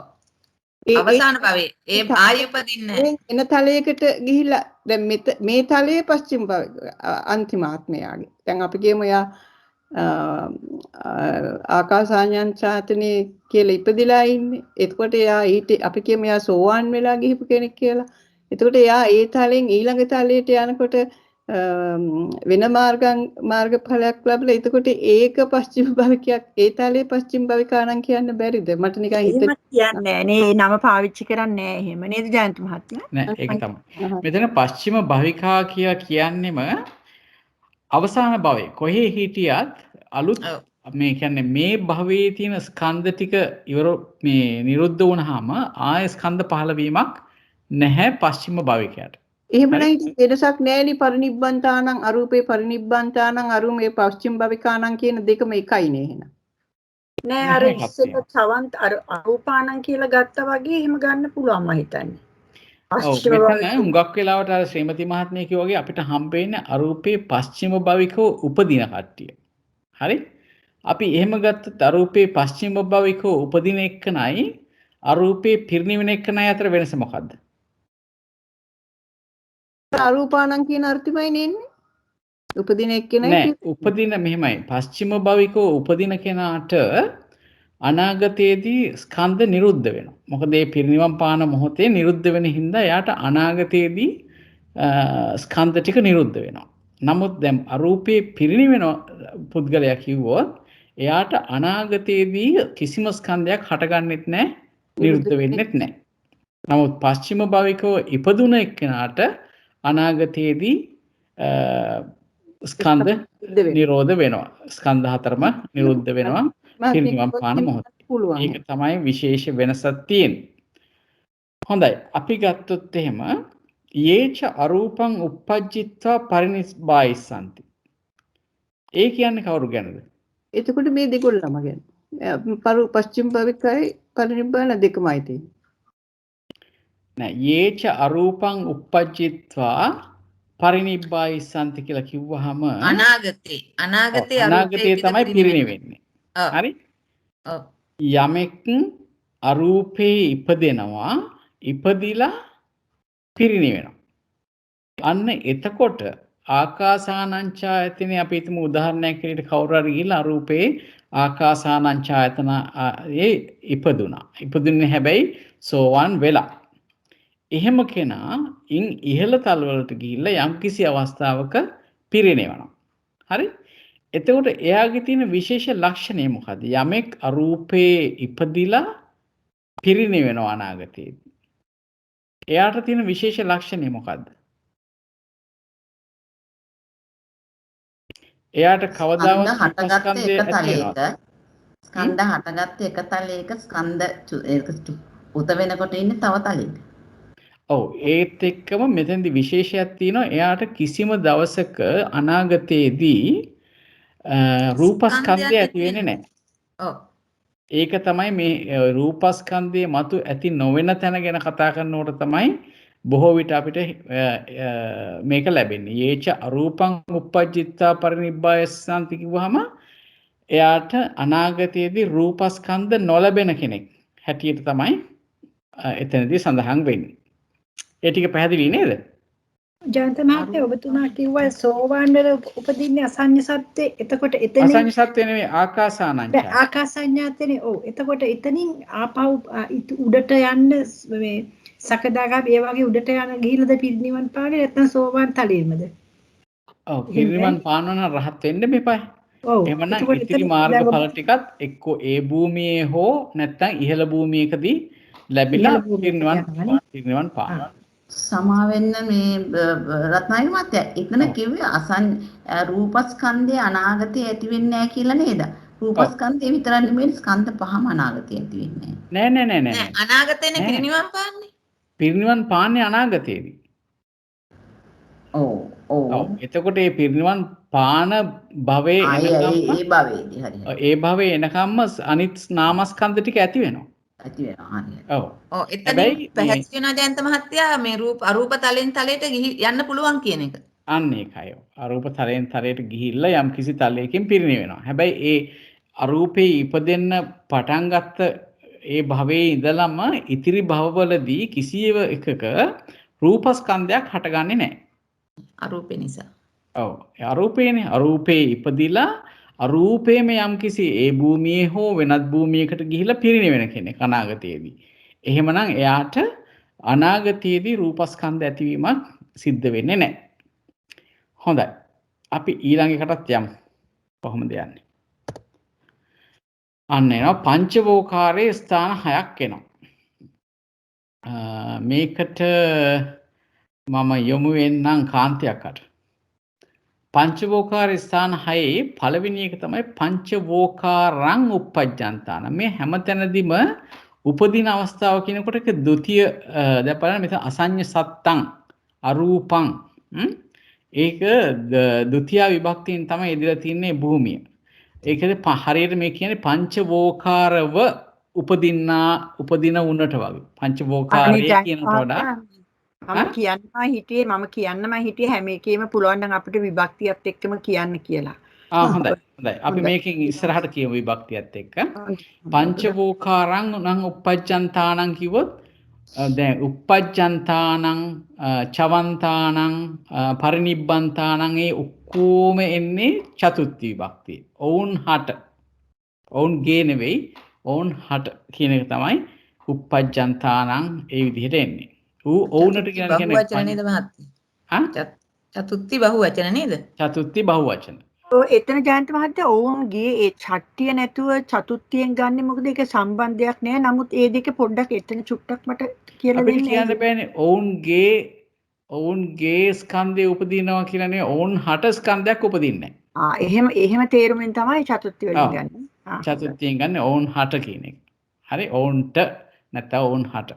අවසාන භවයේ ඒ ආයෙ උපදින්නේ එන තලයකට ගිහිල්ලා දැන් මේ තලයේ පස්චිම භවික අන්තිම ආත්මයාගේ. දැන් අපි කියමු යා ආකාසාඤ්ඤං ඡාතනේ කියලා ඉපදිලා ඉන්නේ. එතකොට එයා ඊට අපි කියමු එයා සෝවාන් වෙලා ගිහපු කෙනෙක් කියලා. එතකොට එයා ඒ තලෙන් ඊළඟ තලයට යනකොට වෙන මාර්ගඵලයක් ලැබලා එතකොට ඒක පස්චිම භවිකයක් ඒ තලයේ පස්චිම භවිකානම් කියන්න බැරිද? මට නිකන් හිතෙන්නේ කියන්නේ නේ නම පාවිච්චි කරන්නේ නැහැ එහෙම නේද ජයන්ත මහත්තයා? නෑ ඒක තමයි. මෙතන පශ්චිම භවිකා කියලා කියන්නේම අවසාන භවයේ කොහේ හිටියත් අලුත් මේ කියන්නේ මේ භවයේ තියෙන ස්කන්ධ ටික ඉවර මේ නිරුද්ධ වුණාම ආය ස්කන්ධ පහළ වීමක් නැහැ පශ්චිම භවිකයට. එහෙම නැති වෙනසක් නැහැනි පරිනිබ්බන්තානම් අරූපේ පරිනිබ්බන්තානම් අරූපේ පස්චිම භවිකානම් කියන දෙකම එකයිනේ එහෙනම්. නෑ අර ඉස්සෙල්ල සවන්ත අරූපානම් කියලා ගත්තා වගේ එහෙම ගන්න පුළුවන් මම හිතන්නේ. මෙතන හුඟක් වෙලාවට අර ශ්‍රීමති මහත්මිය කිව්වා වගේ අපිට හම්බෙන්නේ අරූපේ පශ්චිම භවිකව උපදින කට්ටිය. හරි? අපි එහෙම ගත්තත් අරූපේ පශ්චිම භවිකව උපදින එක්කනයි අරූපේ පිරිනිවෙන එක්කනයි අතර වෙනස මොකද්ද? අරූපානම් කියන අර්ථමයි නෙන්නේ. උපදින එක්කෙනයි නෑ උපදින මෙහෙමයි. පශ්චිම භවිකව උපදින කෙනාට අනාගතයේදී ස්කන්ධ නිරුද්ධ වෙනවා. මොකද මේ පිරිනිවන් පාන මොහොතේ නිරුද්ධ වෙන හින්දා එයාට අනාගතයේදී ස්කන්ධ ටික නිරුද්ධ වෙනවා. නමුත් දැන් අරූපේ පිරිනිවෙන පුද්ගලයා කිව්වොත් එයාට අනාගතයේදී කිසිම ස්කන්ධයක් හටගන්නෙත් නැහැ, නිරුද්ධ වෙන්නෙත් නැහැ. නමුත් පශ්චිම භවිකව ඉපදුන එක්කෙනාට අනාගතයේදී ස්කන්ධ නිරෝධ වෙනවා. ස්කන්ධ හතරම නිරුද්ධ වෙනවා. පිරිනිවන් පාන මොහොතේ. ඒක තමයි විශේෂ වෙනසක් තියෙන්නේ. හොඳයි. අපි ගත්තොත් එහෙම යේච අරූපං uppajjitva පරිනිබ්බායිසanti. ඒ කියන්නේ කවුරු ගැනද? එතකොට මේ දෙකොල්ලම ගැන. පස්චිම භවිකයි පරිනිබ්බාන දෙකමයි තියෙන්නේ. නෑ යේච අරූපං uppajjitva පරිනිබ්බායිසanti කියලා කිව්වහම අනාගතේ තමයි පිරිනිවෙන්නේ. හරි? ඔව්. යමෙක් අරූපේ ඉපදෙනවා ඉපදිලා පිරිනිවෙනවා. අන්න එතකොට ආකාසානංචායතනේ අපි හිතමු උදාහරණයක් විදිහට කවුරු හරි ගිහලා අරූපේ ආකාසානංචායතන ඒ ඉපදුනා. ඉපදුන්නේ හැබැයි සෝවන් වෙලා. එහෙම කෙනා ඉන් ඉහළ තලවලට ගිහිල්ලා යම්කිසි අවස්ථාවක පිරිනිවෙනවා. හරි? එතකොට එයාගේ තියෙන විශේෂ ලක්ෂණය මොකද්ද? යමෙක් අරූපේ ඉපදිලා පිරිනිවෙනවා අනාගතයේදී. එයාට තියෙන විශේෂ ලක්ෂණය මොකද්ද? එයාට කවදාවත් ස්කන්ධ හටගත්ත එක තලයක ස්කන්ධ උත වෙනකොට ඉන්නේ තව තලයක. ඔව් ඒත් එක්කම මෙතෙන්දි විශේෂයක් තියෙනවා. එයාට කිසිම දවසක අනාගතයේදී රූපස්කන්ධය ඇති වෙන්නේ නැහැ. ඔව්. ඒක තමයි මේ රූපස්කන්ධයේ මතු ඇති නොවන තැන ගැන කතා කරනකොට තමයි බොහෝ විට අපිට මේක ලැබෙන්නේ. යේච අරූපං uppajjitva පරිනිබ්බායසanti කිව්වහම එයාට අනාගතයේදී රූපස්කන්ධ නොලැබෙන කෙනෙක් හැටියට තමයි එතනදී සඳහන් වෙන්නේ. ඒ ටික පැහැදිලි නේද? ජයන්ත මහත්තයා ඔබතුමා කිව්වා සෝවාන් වල උපදින්නේ අසඤ්ඤ සත්‍යේ. එතකොට එතනින් අසඤ්ඤ සත්‍ය නෙවෙයි ආකාසානංච. ආකාසඤ්ඤාතනේ ඔව්. එතකොට එතනින් ආපහු උඩට යන්න මේ සකදාගාමී ඒ වගේ උඩට යන ගිහිල්ලාද පිරිනිවන් පාන්නේ නැත්නම් සෝවාන් තලයේමද? ඔව් පිරිනිවන් පානවා නම් රහත් වෙන්න මෙපා. ඔව්. එහෙමනම් එතකොට ඉතිරි එතන මාර්ගඵල ටිකත් එක්කෝ ඒ භූමියේ හෝ නැත්නම් ඉහළ භූමියකදී ලැබිලා ඉහළ භූමියකට යනවානේ. පිරිනිවන් පානවා. සමාවෙන්න මේ රත්නායක මහත්තයා එතන කිව්වේ රූපස්කන්ධය අනාගතේ ඇති වෙන්නේ නැහැ කියලා නේද? රූපස්කන්ධය විතරක් නෙමෙයි ස්කන්ධ පහම අනාගතේ ඇති වෙන්නේ නෑ. අනාගතේනේ පිරිනිවන් පාන්නේ. පිරිනිවන් පාන්නේ අනාගතයේදී. ඔව්. එතකොට මේ පිරිනිවන් පාන භවයේ ඒ භවයේදී හරි. ඒ භවයේ එනකම්ම අනිත් නාමස්කන්ධ ටික ඇති වෙනවා. ඇති වෙනවා හරි. ඔව්. එතනින් පැහැදිලි වෙනවා ජයන්ත මහත්තයා මේ අරූප තලෙන් තලයට යන්න පුළුවන් කියන එක. අන්න ඒකයි. අරූප තලයෙන් තලයට ගිහිල්ලා යම් කිසි තලයකින් පිරිනිවෙනවා. හැබැයි ඒ අරූපේ ඉපදෙන්න පටන් ගත්ත ඒ භවයේ ඉඳලම ඉතිරි භවවලදී කිසියව එකක රූපස්කන්ධයක් හටගන්නේ නැහැ. අරූපේ නිසා. ඔව්. අරූපේනේ. අරූපේ ඉපදිලා අරූපේම යම් කිසි ඒ භූමියේ හෝ වෙනත් භූමියකට ගිහිල්ලා පිරිනිවෙන කෙනෙක් අනාගතයේදී. එහෙමනම් එයාට අනාගතයේදී රූපස්කන්ධ ඇතිවීමක් සිද්ධ වෙන්නේ නැහැ. හොඳයි. අපි ඊළඟ එකටත් යමු. කොහොමද යන්නේ? අන්න එනවා පංචවෝකාරයේ ස්ථාන 6ක් එනවා. මේකට මම යොමු වෙන්නම් කාන්තියකට. පංචවෝකාර ස්ථාන 6 පළවෙනි එක තමයි පංචවෝකාරං uppajjantāna. මේ හැමතැනදීම උපදින අවස්ථාව කියනකොට ඒක ဒ ුතිය දැන් බලන්න මෙතන අසඤ්ඤ සත්තං අරූපං ඒක ဒ ුතිය විභක්තියෙන් තමයි ඉදිරිය තියෙන්නේ භූමිය. ඒකද හරියට මේ කියන්නේ පංචවෝකාරව උපදින උනට වගේ. පංචවෝකාරය කියනට වඩා මම කියන්නම හිටියේ හැම එකේම පුළුවන් නම් අපිට විභක්තියත් එක්කම කියන්න කියලා. හොඳයි. අපි මේකෙන් ඉස්සරහට කියමු විභක්තියත් එක්ක. පංචවෝකාරං නම් uppajjantānaං කිව්වොත් දැන් uppajjantānaං චවන්තානං පරිනිබ්බන්තානං ඒ ඔක්කොම එන්නේ චතුත්ථ විභක්තිය. ඔවුන් හට. ඔවුන්ගේ නෙවෙයි ඔවුන් හට කියන එක තමයි uppajjantānaං ඒ විදිහට එන්නේ. ඔවුනට කියන්නේ බහුවචන නේද මහත්තයා? චතුත්ථි බහුවචන නේද? චතුත්ථි බහුවචන. ඔව් එතන ජයන්ත මහත්තයා ඔවුන්ගේ ඒ ඡට්ටිය නැතුව චතුත්ථියෙන් ගන්නෙ මොකද ඒක සම්බන්ධයක් නෑ. නමුත් ඒ දෙක පොඩ්ඩක් එතන චුට්ටක් මට කියලා දෙන්න. අපිට කියන්න බෑනේ ඔවුන්ගේ ස්කන්ධය උපදිනවා කියලා නේ. ඔවුන් හට ස්කන්ධයක් උපදින්නේ නෑ. එහෙම තේරුමින් තමයි චතුත්ථි වලින් ගන්නෙ. චතුත්ථියෙන් ගන්න ඔවුන් හට කියන එක. හරි ඔවුන්ට නැත්නම් ඔවුන් හට.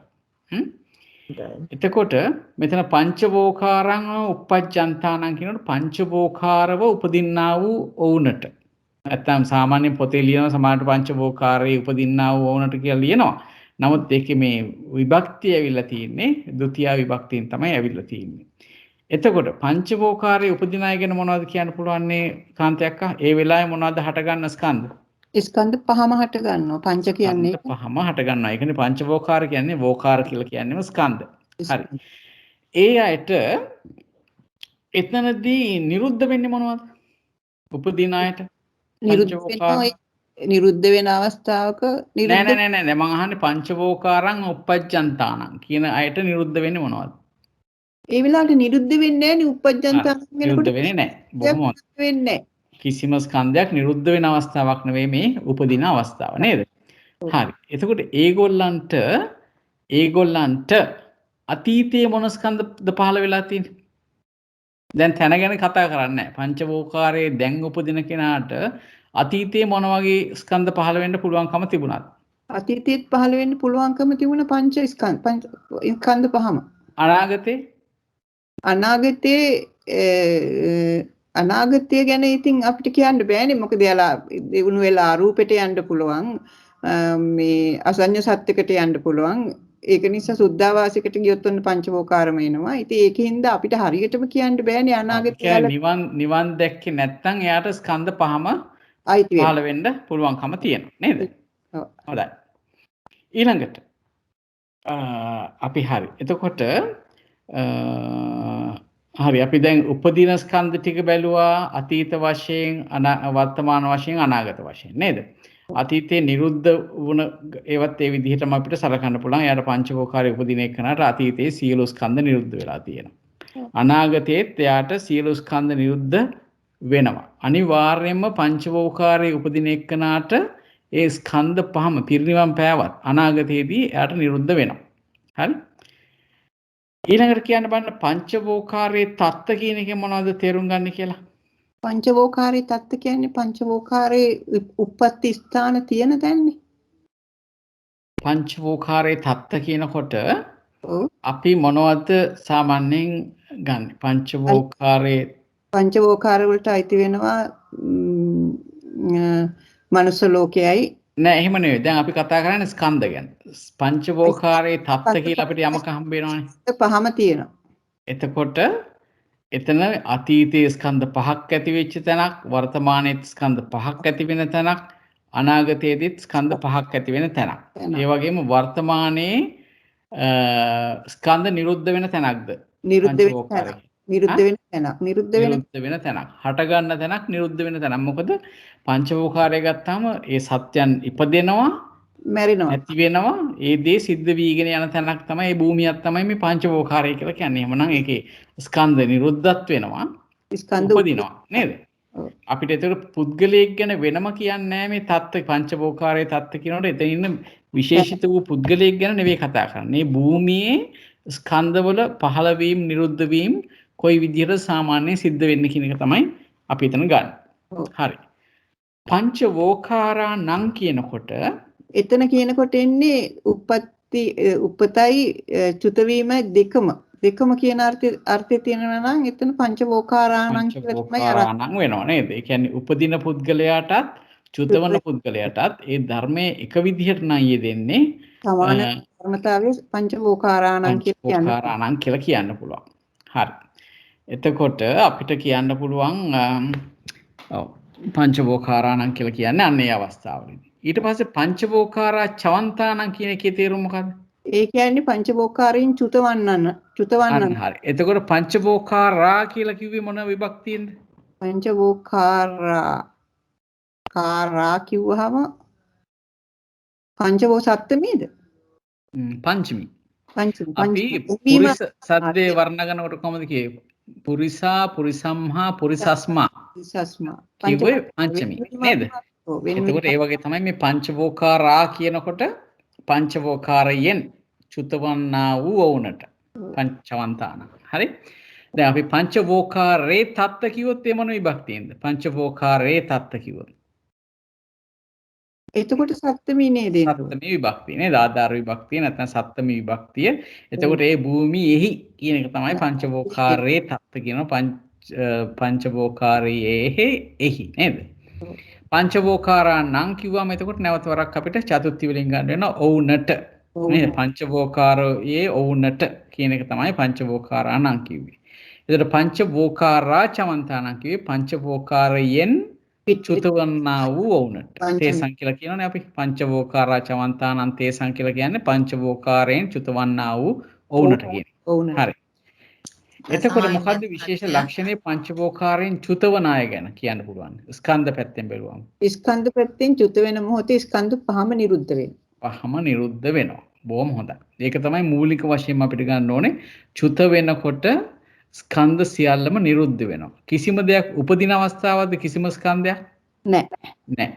එතකොට මෙතන පංචවෝකාරං uppajjantānaං කියනකොට පංචවෝකාරව උපදින්නා වූ ඔවුනට. නැත්නම් සාමාන්‍ය පොතේ ලියන සමානට පංචවෝකාරයේ උපදින්නා වූ ඔවුනට කියලා ලියනවා. නමුත් ඒකේ මේ විභක්තිය ඇවිල්ලා තියෙන්නේ ဒ ුතිය විභක්තියෙන් තමයි ඇවිල්ලා තියෙන්නේ. එතකොට පංචවෝකාරයේ උපදින අය ගැන මොනවද කියන්න පුළුවන්නේ කාන්තයක්ක? ඒ වෙලාවේ මොනවද හටගන්න ස්කන්ධ? ස්කන්ධ පහම හට ගන්නවා. පංච කියන්නේ පහම හට ගන්නවා. ඒ කියන්නේ පංචවෝකාර කියන්නේ වෝකාර කියලා කියන්නේම ස්කන්ධ. හරි. ඒ අයට එතනදී නිරුද්ධ වෙන්නේ මොනවද? උපදින අයට නිරුද්ධ වෙන අවස්ථාවක නෑ මම අහන්නේ පංචවෝකාරං uppajjantānaං කියන අයට නිරුද්ධ වෙන්නේ මොනවද? ඒ වෙලාවට නිරුද්ධ වෙන්නේ නැහැ නේ uppajjantānaං නිරුද්ධ වෙන්නේ නැහැ. බොහොම වෙන්නේ කිසිම ස්කන්ධයක් නිරුද්ධ වෙන අවස්ථාවක් නෙවෙයි මේ උපදින අවස්ථාව නේද? හරි. එතකොට ඒගොල්ලන්ට අතීතයේ මොන ස්කන්ධද පහළ වෙලා තියෙන්නේ? දැන් තැන ගැන කතා කරන්නේ නැහැ. පංචවෝකාරයේ දැන් උපදින කෙනාට අතීතයේ මොන වගේ ස්කන්ධ පහළ වෙන්න පුළුවන්කම තිබුණාද? අතීතයේත් පහළ වෙන්න පුළුවන්කම තිබුණ පංච ස්කන්ධ පහම. අනාගතයේ ගැන ඉතින් අපිට කියන්න බෑනේ. මොකද යාලා දිනු වෙලා අරූපෙට යන්න පුළුවන්. මේ අසඤ්ඤ සත්‍යකට යන්න පුළුවන්. ඒක නිසා සුද්ධාවාසයකට ගියොත් ඔන්න පංචවෝකාරම එනවා. ඉතින් ඒකින්ද අපිට හරියටම කියන්න බෑනේ අනාගතය. නිවන් දැක්කේ නැත්නම් එයාට ස්කන්ධ පහම පහළ වෙන්න පුළුවන්කම තියෙනවා නේද? හොඳයි. ඊළඟට අපි හරි. එතකොට හරි අපි දැන් උපදින ස්කන්ධ ටික බැලුවා අතීත වශයෙන් වර්තමාන වශයෙන් අනාගත වශයෙන් නේද? අතීතයේ නිරුද්ධ වුණ ඒවත් ඒ විදිහටම අපිට සලකන්න පුළුවන්. එයාට පංචවෝකාරයේ උපදින එකනට අතීතයේ සියලු ස්කන්ධ නිරුද්ධ වෙලා තියෙනවා. අනාගතයේත් එයාට සියලු ස්කන්ධ නිරුද්ධ වෙනවා. අනිවාර්යයෙන්ම පංචවෝකාරයේ උපදින එකනට ඒ ස්කන්ධ පහම පිරිනිවන් පෑවත් අනාගතයේදී එයාට නිරුද්ධ වෙනවා. හරි? ඊළඟට කියන්න බලන්න පංචවෝකාරයේ තත්ත කියන එකෙන් මොනවද තේරුම් ගන්න කියලා? පංචවෝකාරී තත්ත්ව කියන්නේ පංචවෝකාරේ උප්පත්ති ස්ථාන තියෙන තැන්නේ. පංචවෝකාරයේ තත්ත කියනකොට අපි මොනවද සාමාන්‍යයෙන් ගන්න? පංචවෝකාර වලට අයිති වෙනවා මනුස්ස ලෝකයයි. නෑ එහෙම නෙවෙයි. දැන් අපි කතා කරන්නේ ස්කන්ධ ගැන. පංචවෝකාරයේ තත්ත කියලා අපිට යමක හම්බ වෙනවනේ. පහම තියෙනවා. එතකොට එතන අතීතයේ ස්කන්ධ පහක් ඇති වෙච්ච තැනක්, වර්තමානයේ ස්කන්ධ පහක් ඇති වෙන තැනක්, අනාගතයේදීත් ස්කන්ධ පහක් ඇති වෙන තැනක්. ඒ වගේම වර්තමානයේ ස්කන්ධ නිරුද්ධ වෙන තැනක්ද? නිරුද්ධ වෙන තැනක්. හට ගන්න තැනක් නිරුද්ධ වෙන තැනක්. මොකද පංචවෝකාරය ගත්තාම ඒ සත්‍යයන් ඉපදෙනවා, මැරෙනවා, ඇති වෙනවා. ඒ දේ සිද්ධ වීගෙන යන තැනක් තමයි මේ භූමියක් තමයි මේ පංචවෝකාරය කියලා කියන්නේ. එහෙමනම් ඒකේ ස්කන්ධ නිරුද්ධත් වෙනවා, ස්කන්ධ උපදිනවා නේද? අපිට ඒක පුද්ගලයෙක් ගැන වෙනම කියන්නේ නැහැ මේ තත්ත්ව පංචවෝකාරයේ තත්ත්ව කියනකොට එතන ඉන්න විශේෂිත වූ පුද්ගලයෙක් ගැන නෙවෙයි කතා කරන්නේ. මේ භූමියේ ස්කන්ධවල පහළ වීම නිරුද්ධ වීම කොයි විදිහට සාමාන්‍යයෙන් සිද්ධ වෙන්නේ කියන එක තමයි අපි එතන ගන්න. හරි. පංචවෝකාරා නම් කියනකොට එතන කියනකොට එන්නේ උපතයි චුතවීම දෙකම කියන අර්ථය තියෙනවා නම් එතන පංචවෝකාරාණං කියලා තමයි අරන් වෙනවා නේද? ඒ කියන්නේ උපදින පුද්ගලයාටත් චුතවන පුද්ගලයාටත් ඒ ධර්මයේ එක විදිහට නම් යෙදෙන්නේ සමාන ධර්මතාවයේ පංචවෝකාරාණං කියලා කියන්න පුළුවන්. හරි. එතකොට අපිට කියන්න පුළුවන් පංචවෝකාරාණං කියලා කියන්නේ අන්න ඒ අවස්ථාවලදී. ඊට පස්සේ පංචවෝකාරා චවන්තාණං කියන එකේ තේරුම මොකද්ද? ඒ කියන්නේ පංචවෝකාරයෙන් චුතවන්නන. හරි. එතකොට පංචවෝකාරා කියලා කිව්වේ මොන විභක්තියෙන්ද? කාරා කිව්වහම පංචවෝ සප්තමීද? පංචමි. අපි පුරිස සද්දේ වර්ණගනකොට කොහොමද කියේ? පුරිසා පුරිසම්හා පුරිසස්මා. කිව්වේ පංචමි නේද? එතකොට ඒ වගේ තමයි මේ පංචවෝකාරා කියනකොට පංචවෝකාරයෙන් චුතවන්නා වූ වුණට පංචවන්තාන. හරි. දැන් අපි පංචවෝකාරේ තත්ත කිව්වොත් ඒ මොන විභක්තියෙන්ද? පංචවෝකාරේ තත්ත කිව්වොත්. එතකොට සප්තමී නේද? සප්තමී විභක්තිය නේද? ආධාර විභක්තිය නැත්නම් සප්තමී විභක්තිය. එතකොට ඒ භූමියෙහි කියන එක තමයි පංචවෝකාරේ තත්ත කියන පංචවෝකාරයේ එහි නේද? පංචවෝකාරා නම් කිව්වම එතකොට නැවත වරක් අපිට චතුර්ථි වලින් ගන්න වෙනවා ඔවුනට නේද? පංචවෝකාරයේ ඔවුනට කියන එක තමයි පංචවෝකාරා නම් කිව්වේ. එතකොට පංචවෝකාරා චවන්තානම් කිව්වේ පංචවෝකාරයෙන් චුතවන්නා වූ ඔවුනට. තේසං කියලා කියනෝනේ අපි පංචවෝකාරා චවන්තානම් තේසං කියලා කියන්නේ පංචවෝකාරයෙන් චුතවන්නා වූ ඔවුනට කියන්නේ. හරි. එතකොට මොකද්ද විශේෂ ලක්ෂණේ පංචවෝකාරයෙන් චුතවන අය ගැන කියන්න පුළුවන්? ස්කන්ධ පැත්තෙන් බැලුවම. ස්කන්ධ පැත්තෙන් චුත වෙන මොහොතේ ස්කන්ධ පහම නිරුද්ධ වෙනවා. පහම නිරුද්ධ වෙනවා. බොහොම හොඳයි. ඒක තමයි මූලික වශයෙන්ම අපිට ගන්න ඕනේ. චුත වෙනකොට ස්කන්ධ සියල්ලම නිරුද්ධ වෙනවා. කිසිම දෙයක් උපදින අවස්ථාවක්ද කිසිම ස්කන්ධයක්? නැහැ.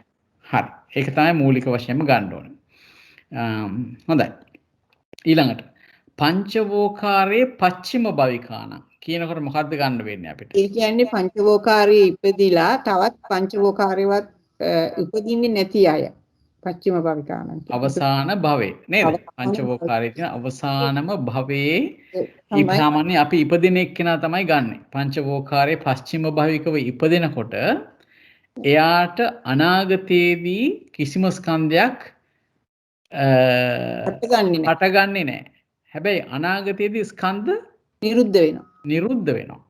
හරි. ඒක තමයි මූලික වශයෙන්ම ගන්න ඕනේ. හොඳයි. ඊළඟට පංචවෝකාරයේ පච්චිම භවිකාණ කියනකොට මොකද්ද ගන්න වෙන්නේ අපිට? ඒ කියන්නේ පංචවෝකාරයේ ඉපදිලා තවත් පංචවෝකාරයවත් ඉපදින්නේ නැති අය. පච්චිම භවිකාණ. අවසාන භවයේ නේද? පංචවෝකාරයේ තියෙන අවසානම භවයේ සාමාන්‍ය අපි ඉපදින එක්කෙනා තමයි ගන්නෙ. පංචවෝකාරයේ පස්චිම භවිකව ඉපදෙනකොට එයාට අනාගතයේදී කිසිම ස්කන්ධයක් හටගන්නේ නැහැ. හැබැයි අනාගතයේදී ස්කන්ධ නිරුද්ධ වෙනවා.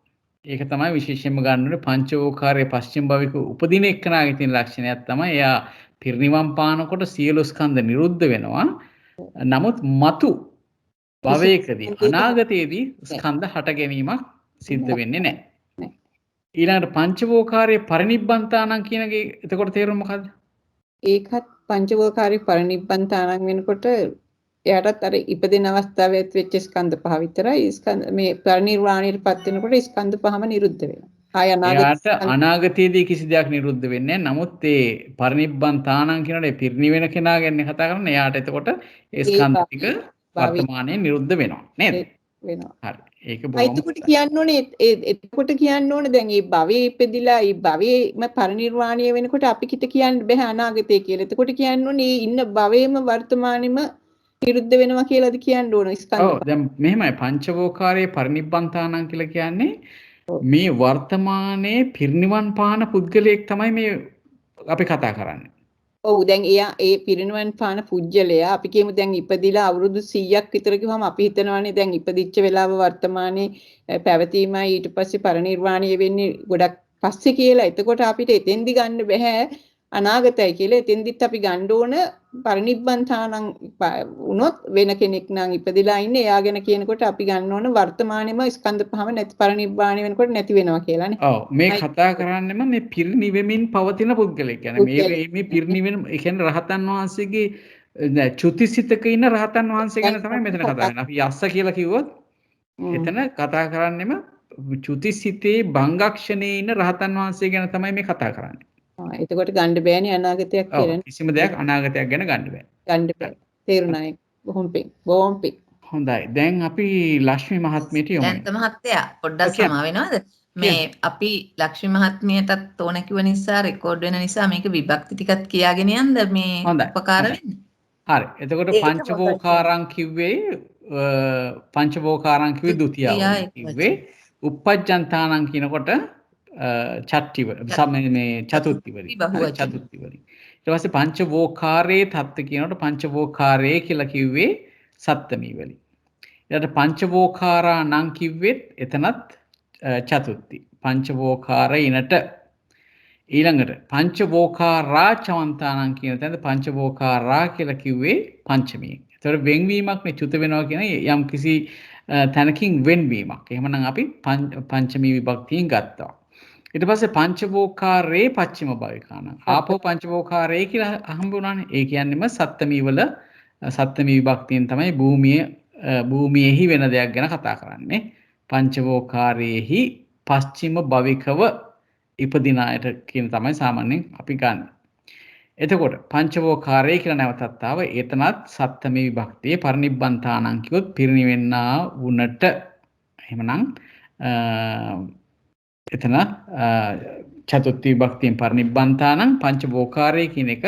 ඒක තමයි විශේෂයෙන්ම ගන්න ඕනේ පංචවෝකාරයේ පස්චිම භවික උපදින එක්කනාගේ තියෙන ලක්ෂණයක් තමයි එයා පිරිනිවන් පානකොට සියලු ස්කන්ධ නිරුද්ධ වෙනවා. නමුත් මතු භවයකදී අනාගතයේදී ස්කන්ධ හට ගැනීමක් සිද්ධ වෙන්නේ නැහැ. ඊළඟට පංචවෝකාරයේ පරිනිබ්බන්තානම් කියන එකේ එතකොට තේරුම මොකද්ද? ඒකත් පංචවෝකාරී පරිනිබ්බන් තානං වෙනකොට එයාටත් අර ඉපදෙන අවස්ථාවේ වෙච්ච ස්කන්ධ පහ විතරයි මේ පරිනිර්වාණයටපත් වෙනකොට ස්කන්ධ පහම නිරුද්ධ වෙනවා. ආය එයාට අනාගතයේදී කිසි දෙයක් නිරුද්ධ වෙන්නේ නැහැ. නමුත් ඒ පරිනිබ්බන් තානං කියනකොට ඒ පිරිනිවෙන කෙනා ගැන කතා කරන්නේ. එයාට එතකොට ඒ ස්කන්ධ ටික වර්තමානයේ නිරුද්ධ වෙනවා නේද? වෙනවා. හරි. ඒක බොහොම එතකොට කියන්න ඕනේ එතකොට කියන්න ඕනේ දැන් මේ භවයේ ඉපදිලා මේ භවයේම පරිනිර්වාණය වෙනකොට අපි කිට කියන්න බෑ අනාගතය කියලා. එතකොට කියන්න ඕනේ ඉන්න භවයේම වර්තමානෙම නිරුද්ධ වෙනවා කියලාද කියන්න ඕන ස්කන්ධ. ඔව් දැන් මෙහෙමයි පංචවෝකාරයේ පරිනිබ්බන්තානං කියලා කියන්නේ මේ වර්තමානයේ පිරිනිවන් පාන පුද්ගලයෙක් තමයි මේ අපි කතා කරන්නේ. ඔව් දැන් එයා ඒ පිරිනිවන් පාන පුජ්‍යලයා අපි කියමු දැන් ඉපදිලා අවුරුදු 100ක් විතර කිව්වම අපි හිතනවානේ දැන් ඉපදිච්ච වෙලාව වර්තමානයේ පැවතීමයි ඊට පස්සේ පරිනිර්වාණය වෙන්නේ ගොඩක් පස්සේ කියලා. එතකොට අපිට එතෙන්දි ගන්න බෑ අනාගතයි කියලා. එතෙන්දිත් අපි ගන්න ඕන පරිනිබ්බන්තානං වුණොත් වෙන කෙනෙක් නම් ඉපදිලා ඉන්නේ එයා ගැන කියනකොට අපි ගන්න ඕන වර්තමානයේම ස්කන්ධ පහම නැති පරිනිබ්බාණය වෙනකොට නැති වෙනවා කියලානේ. ඔව් මේ කතා කරන්නේම මේ පිරිනිවෙමින් පවතින පුද්ගලෙක්. කියන්නේ මේ පිරිනිවෙන ඒ කියන්නේ රහතන් වහන්සේගේ චුතිසිතක ඉන්න රහතන් වහන්සේ ගැන තමයි මෙතන කතා කරන්නේ. අපි යස්ස කියලා කිව්වොත් එතන කතා කරන්නේම චුතිසිතේ භංගක්ෂණේ ඉන්න රහතන් වහන්සේ ගැන තමයි මේ කතා කරන්නේ. එතකොට ගන්න බෑනේ අනාගතයක් කියලා. කිසිම දෙයක් අනාගතයක් ගැන ගන්න බෑ. ගන්න බෑ. තේරුණා ඒක. බොහොම පිං. බොහොම පිං. හොඳයි. දැන් අපි ලක්ෂ්මී මහත්මියට යමු. දැන් මහත්තයා පොඩ්ඩක් සමා වෙනවද? මේ අපි ලක්ෂ්මී මහත්මියටත් ඕන කිව්ව නිසා රෙකෝඩ් වෙන නිසා මේක විභක්ති ටිකක් කියාගෙන යන්න මේ උපකාර වෙන්නේ. හරි. එතකොට පංචවෝකාරං කිව්වේ පංචවෝකාරං කිව්වේ ဒုတိ යව කිව්වේ uppajjantānaං කියනකොට චට්ටිවර මේ චතුත්තිවරි චතුත්තිවරි ඊට පස්සේ පංචවෝකාරයේ තත්ත්ව කියනකොට පංචවෝකාරයේ කියලා කිව්වේ සප්තමී වලින් ඊට පංචවෝකාරා නම් කිව්වෙත් එතනත් චතුත්ති පංචවෝකාරයිනට ඊළඟට පංචවෝකාරා චවන්තානං කියන තැනද පංචවෝකාරා කියලා කිව්වේ පංචමී. ඒතකොට වෙන්වීමක් නේ චුත වෙනවා කියන යම් කිසි තැනකින් වෙන්වීමක්. එහෙමනම් අපි පංචමී විභක්තියෙන් ගත්තා. ඊට පස්සේ පංචවෝකාරේ පච්චිම භවිකාන. ආපෝ පංචවෝකාරේ කියලා හම්බ වුණානේ. ඒ කියන්නේම සප්තමී වල සප්තමී විභක්තියෙන් තමයි භූමියේහි වෙන දෙයක් ගැන කතා කරන්නේ. පංචවෝකාරයේහි පස්චිම භවිකව ඉපදින අයට කියන තමයි සාමාන්‍යයෙන් අපි ගන්න. එතකොට පංචවෝකාරය කියලා නැවතත් ආව එතනත් සප්තමී විභක්තියේ පරිනිබ්බන්තානං කිව්වොත් පිරිනිවෙන්නා වුණට එහෙමනම් එතන චතුත්ථ විභක්තියෙන් පරිනිබ්බන්තානං පංචවෝකාරය කියන එක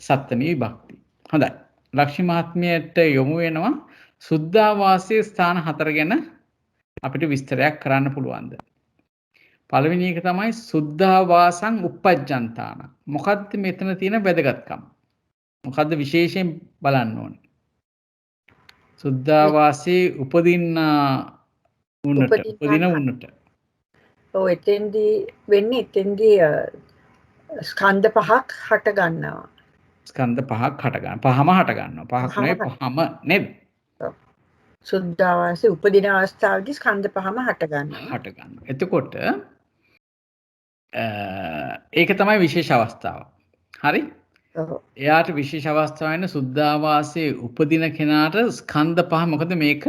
සප්තමී විභක්තිය. හොඳයි. ලක්ෂ්මී මහත්මියට යොමු වෙනවා සුද්ධාවාසයේ ස්ථාන 4 ගැන අපිට විස්තරයක් කරන්න පුළුවන්ද? පළවෙනි එක තමයි සුද්ධාවාසං uppajjantāna. මොකද්ද මෙතන තියෙන වැදගත්කම? මොකද්ද විශේෂයෙන් බලන්න ඕනේ? සුද්ධාවාසයේ උපදින උන්නට. ඔව් එතෙන්දී වෙන්නේ එතෙන්දී ස්කන්ධ පහක් හට ගන්නවා. ස්කන්ධ පහක් හට ගන්නවා. පහම හට ගන්නවා. පහක් නෙවෙයි පහම නේද? සුද්ධාවාසයේ උපදින අවස්ථාවේදී ස්කන්ධ පහම හට ගන්නවා. එතකොට ඒක තමයි විශේෂ අවස්ථාව. හරි? එයාට විශේෂ අවස්ථාව වෙන සුද්ධාවාසයේ උපදින කෙනාට ස්කන්ධ පහ මොකද මේක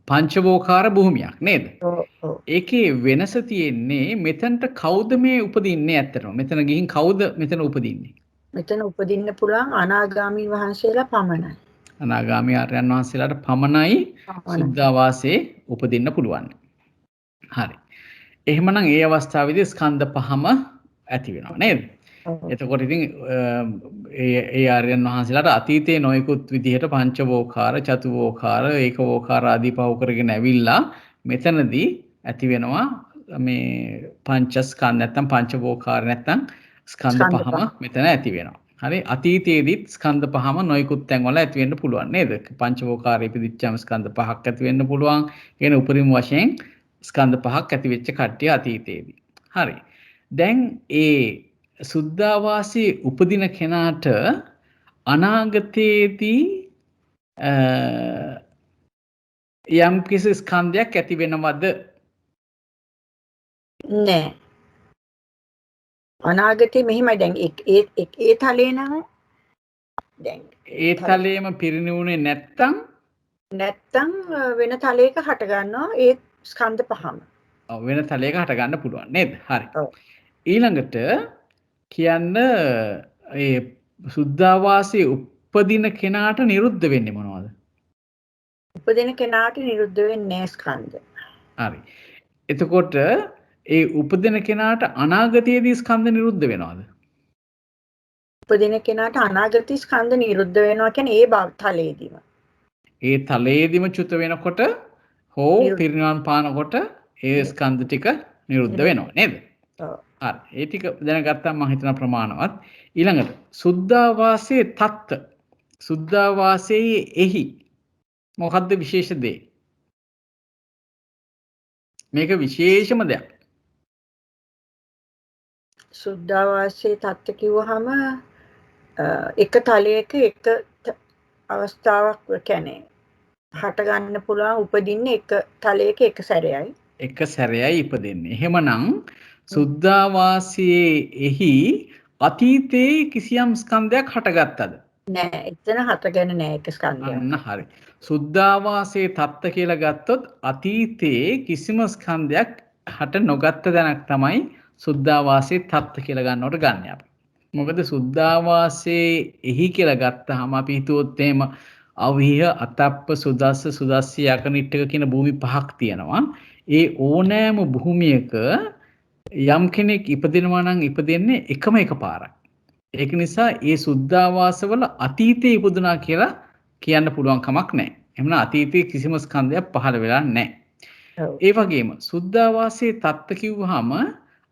පංචවෝකාර භූමියක් නේද? ඒකේ වෙනස තියෙන්නේ මෙතනට කවුද මේ උපදින්නේ ඇත්තටම? මෙතන ගිහින් කවුද මෙතන උපදින්නේ? මෙතන උපදින්න පුළුවන් අනාගාමී වහන්සේලා පමණයි. අනාගාමී ආර්යයන් වහන්සේලාට පමණයි සුද්ධාවාසයේ උපදින්න පුළුවන්. හරි. එහෙමනම් ඒ අවස්ථාවේදී ස්කන්ධ පහම ඇති වෙනවා නේද? එතකොට ඉතින් ඒ ආර්යයන් වහන්සේලාට අතීතයේ නොයෙකුත් විදිහට පංචවෝකාර, චතුවෝකාර, ඒකවෝකාර ආදී පව කරගෙන ඇවිල්ලා මෙතනදී ඇති වෙනවා මේ පංචස්කන්ධ නැත්නම් පංචවෝකාර නැත්නම් ස්කන්ධ පහම මෙතන ඇති වෙනවා. හරි අතීතයේදීත් ස්කන්ධ පහම නොයෙකුත් තැන්වල ඇති වෙන්න පුළුවන් නේද? පංචවෝකාරයේ ඉපදිච්චම ස්කන්ධ පහක් ඇති වෙන්න පුළුවන්. කියන උපරිම වශයෙන් ස්කන්ධ පහක් ඇති වෙච්ච කට්ටිය අතීතයේදී. හරි. දැන් ඒ සුද්ධාවාසයේ උපදින කෙනාට අනාගතයේදී යම් කිසි ස්කන්ධයක් ඇති වෙනවද? නෑ. අනාගතේ මෙහිමයි දැන් ඒ තලේ නම් දැන් ඒ තලයේම පිරිණිවුනේ නැත්තම් නැත්තම් වෙන තලයක හට ගන්නවා ඒ ස්කන්ධ පහම. වෙන තලයක හට ගන්න පුළුවන් නේද? හරි. ඔව්. ඊළඟට කියන්න ඒ සුද්ධාවාසයේ උපදින කෙනාට නිරුද්ධ වෙන්නේ මොනවද? උපදින කෙනාට නිරුද්ධ වෙන්නේ නැහැ ස්කන්ධ. හරි. එතකොට ඒ උපදින කෙනාට අනාගතයේදී ස්කන්ධ නිරුද්ධ වෙනවද? උපදින කෙනාට අනාගත ස්කන්ධ නිරුද්ධ වෙනවා කියන්නේ ඒ තලයේදීම. ඒ තලයේදීම චුත වෙනකොට හෝ පිරිනිවන් පානකොට ඒ ස්කන්ධ ටික නිරුද්ධ වෙනවා නේද? ඔව්. හරි. ඒ ටික දැනගත්තාම මම හිතන ප්‍රමාණවත්. ඊළඟට සුද්ධාවාසයේ තත්ත. සුද්ධාවාසයේ එහි මොකද්ද විශේෂ දේ? මේක විශේෂම දෙයක්. සුද්ධාවාසයේ තත්ත්ව කිව්වහම එක තලයක එක අවස්ථාවක් කියන්නේ හට ගන්න පුළුවන් උපදින්නේ එක තලයක එක සැරයයි. එක සැරයයි ඉපදෙන්නේ. එහෙමනම් සුද්ධාවාසයේ එහි අතීතයේ කිසියම් ස්කන්ධයක් හටගත්තද? නෑ එතන හටගෙන නෑ එක ස්කන්ධයක්. අන්න හරි. සුද්ධාවාසයේ තත්ත කියලා ගත්තොත් අතීතයේ කිසිම ස්කන්ධයක් හට නොගත්ත දැනක් තමයි සුද්ධාවාසයේ තත්ත කියලා ගන්නවට ගන්න අපි. මොකද සුද්ධාවාසයේ එහි කියලා ගත්තාම අපි හිතුවොත් එහෙම අවිහ අතප්ප සුදස්ස සුදස්සී යකනිට්ටක කියන භූමි පහක් තියෙනවා. ඒ ඕනෑම භූමියක යම් කෙනෙක් ඉපදිනවා නම් ඉපදෙන්නේ එකම එක පාරක්. ඒක නිසා ඒ සුද්ධාවාසවල අතීතයේ ඉපදුනා කියලා කියන්න පුළුවන් කමක් නැහැ. එහෙනම් අතීතයේ කිසිම ස්කන්ධයක් පහළ වෙලා නැහැ. ඒ වගේම සුද්ධාවාසයේ තත්ත කිව්වහම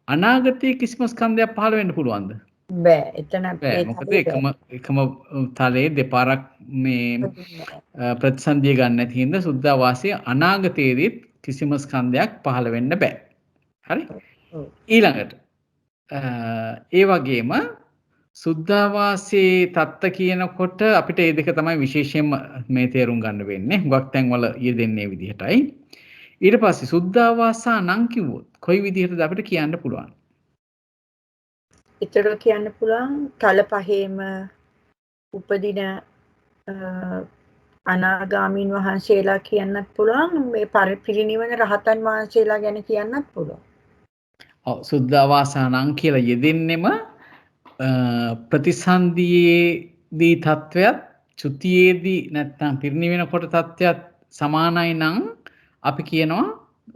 අනාගතයේ කිසිම ස්කන්ධයක් පහළ වෙන්න පුළුවන්ද? බෑ එතන බෑ. මොකද එකම තලයේ දෙපාරක් මේ ප්‍රතිසන්දිය ගන්න නැති හින්දා සුද්ධාවාසයේ අනාගතයේදී කිසිම ස්කන්ධයක් පහළ වෙන්න බෑ. හරි? ඊළඟට ඒ වගේම සුද්ධාවාසයේ තත්ත කියනකොට අපිට මේ දෙක තමයි විශේෂයෙන්ම මේ තේරුම් ගන්න වෙන්නේ. හුඟක් තැන්වල යෙදෙන්නේ විදිහටයි. ඊට පස්සේ සුද්ධාවාසා නම් කිව්වොත් කොයි විදිහටද අපිට කියන්න පුළුවන්? ඒතර කියන්න පුළුවන් තල පහේම උපදින අනාගාමීන් වහන්සේලා කියන්නත් පුළුවන් මේ පිරිනිවන රහතන් වහන්සේලා ගැන කියන්නත් පුළුවන්. ඔව් සුද්ධාවාසා නම් කියලා යෙදෙන්නෙම ප්‍රතිසන්දියේදී තත්වයක් චුතියේදී නැත්නම් පිරිනිවෙනකොට තත්වයක් සමානයි නම් අපි කියනවා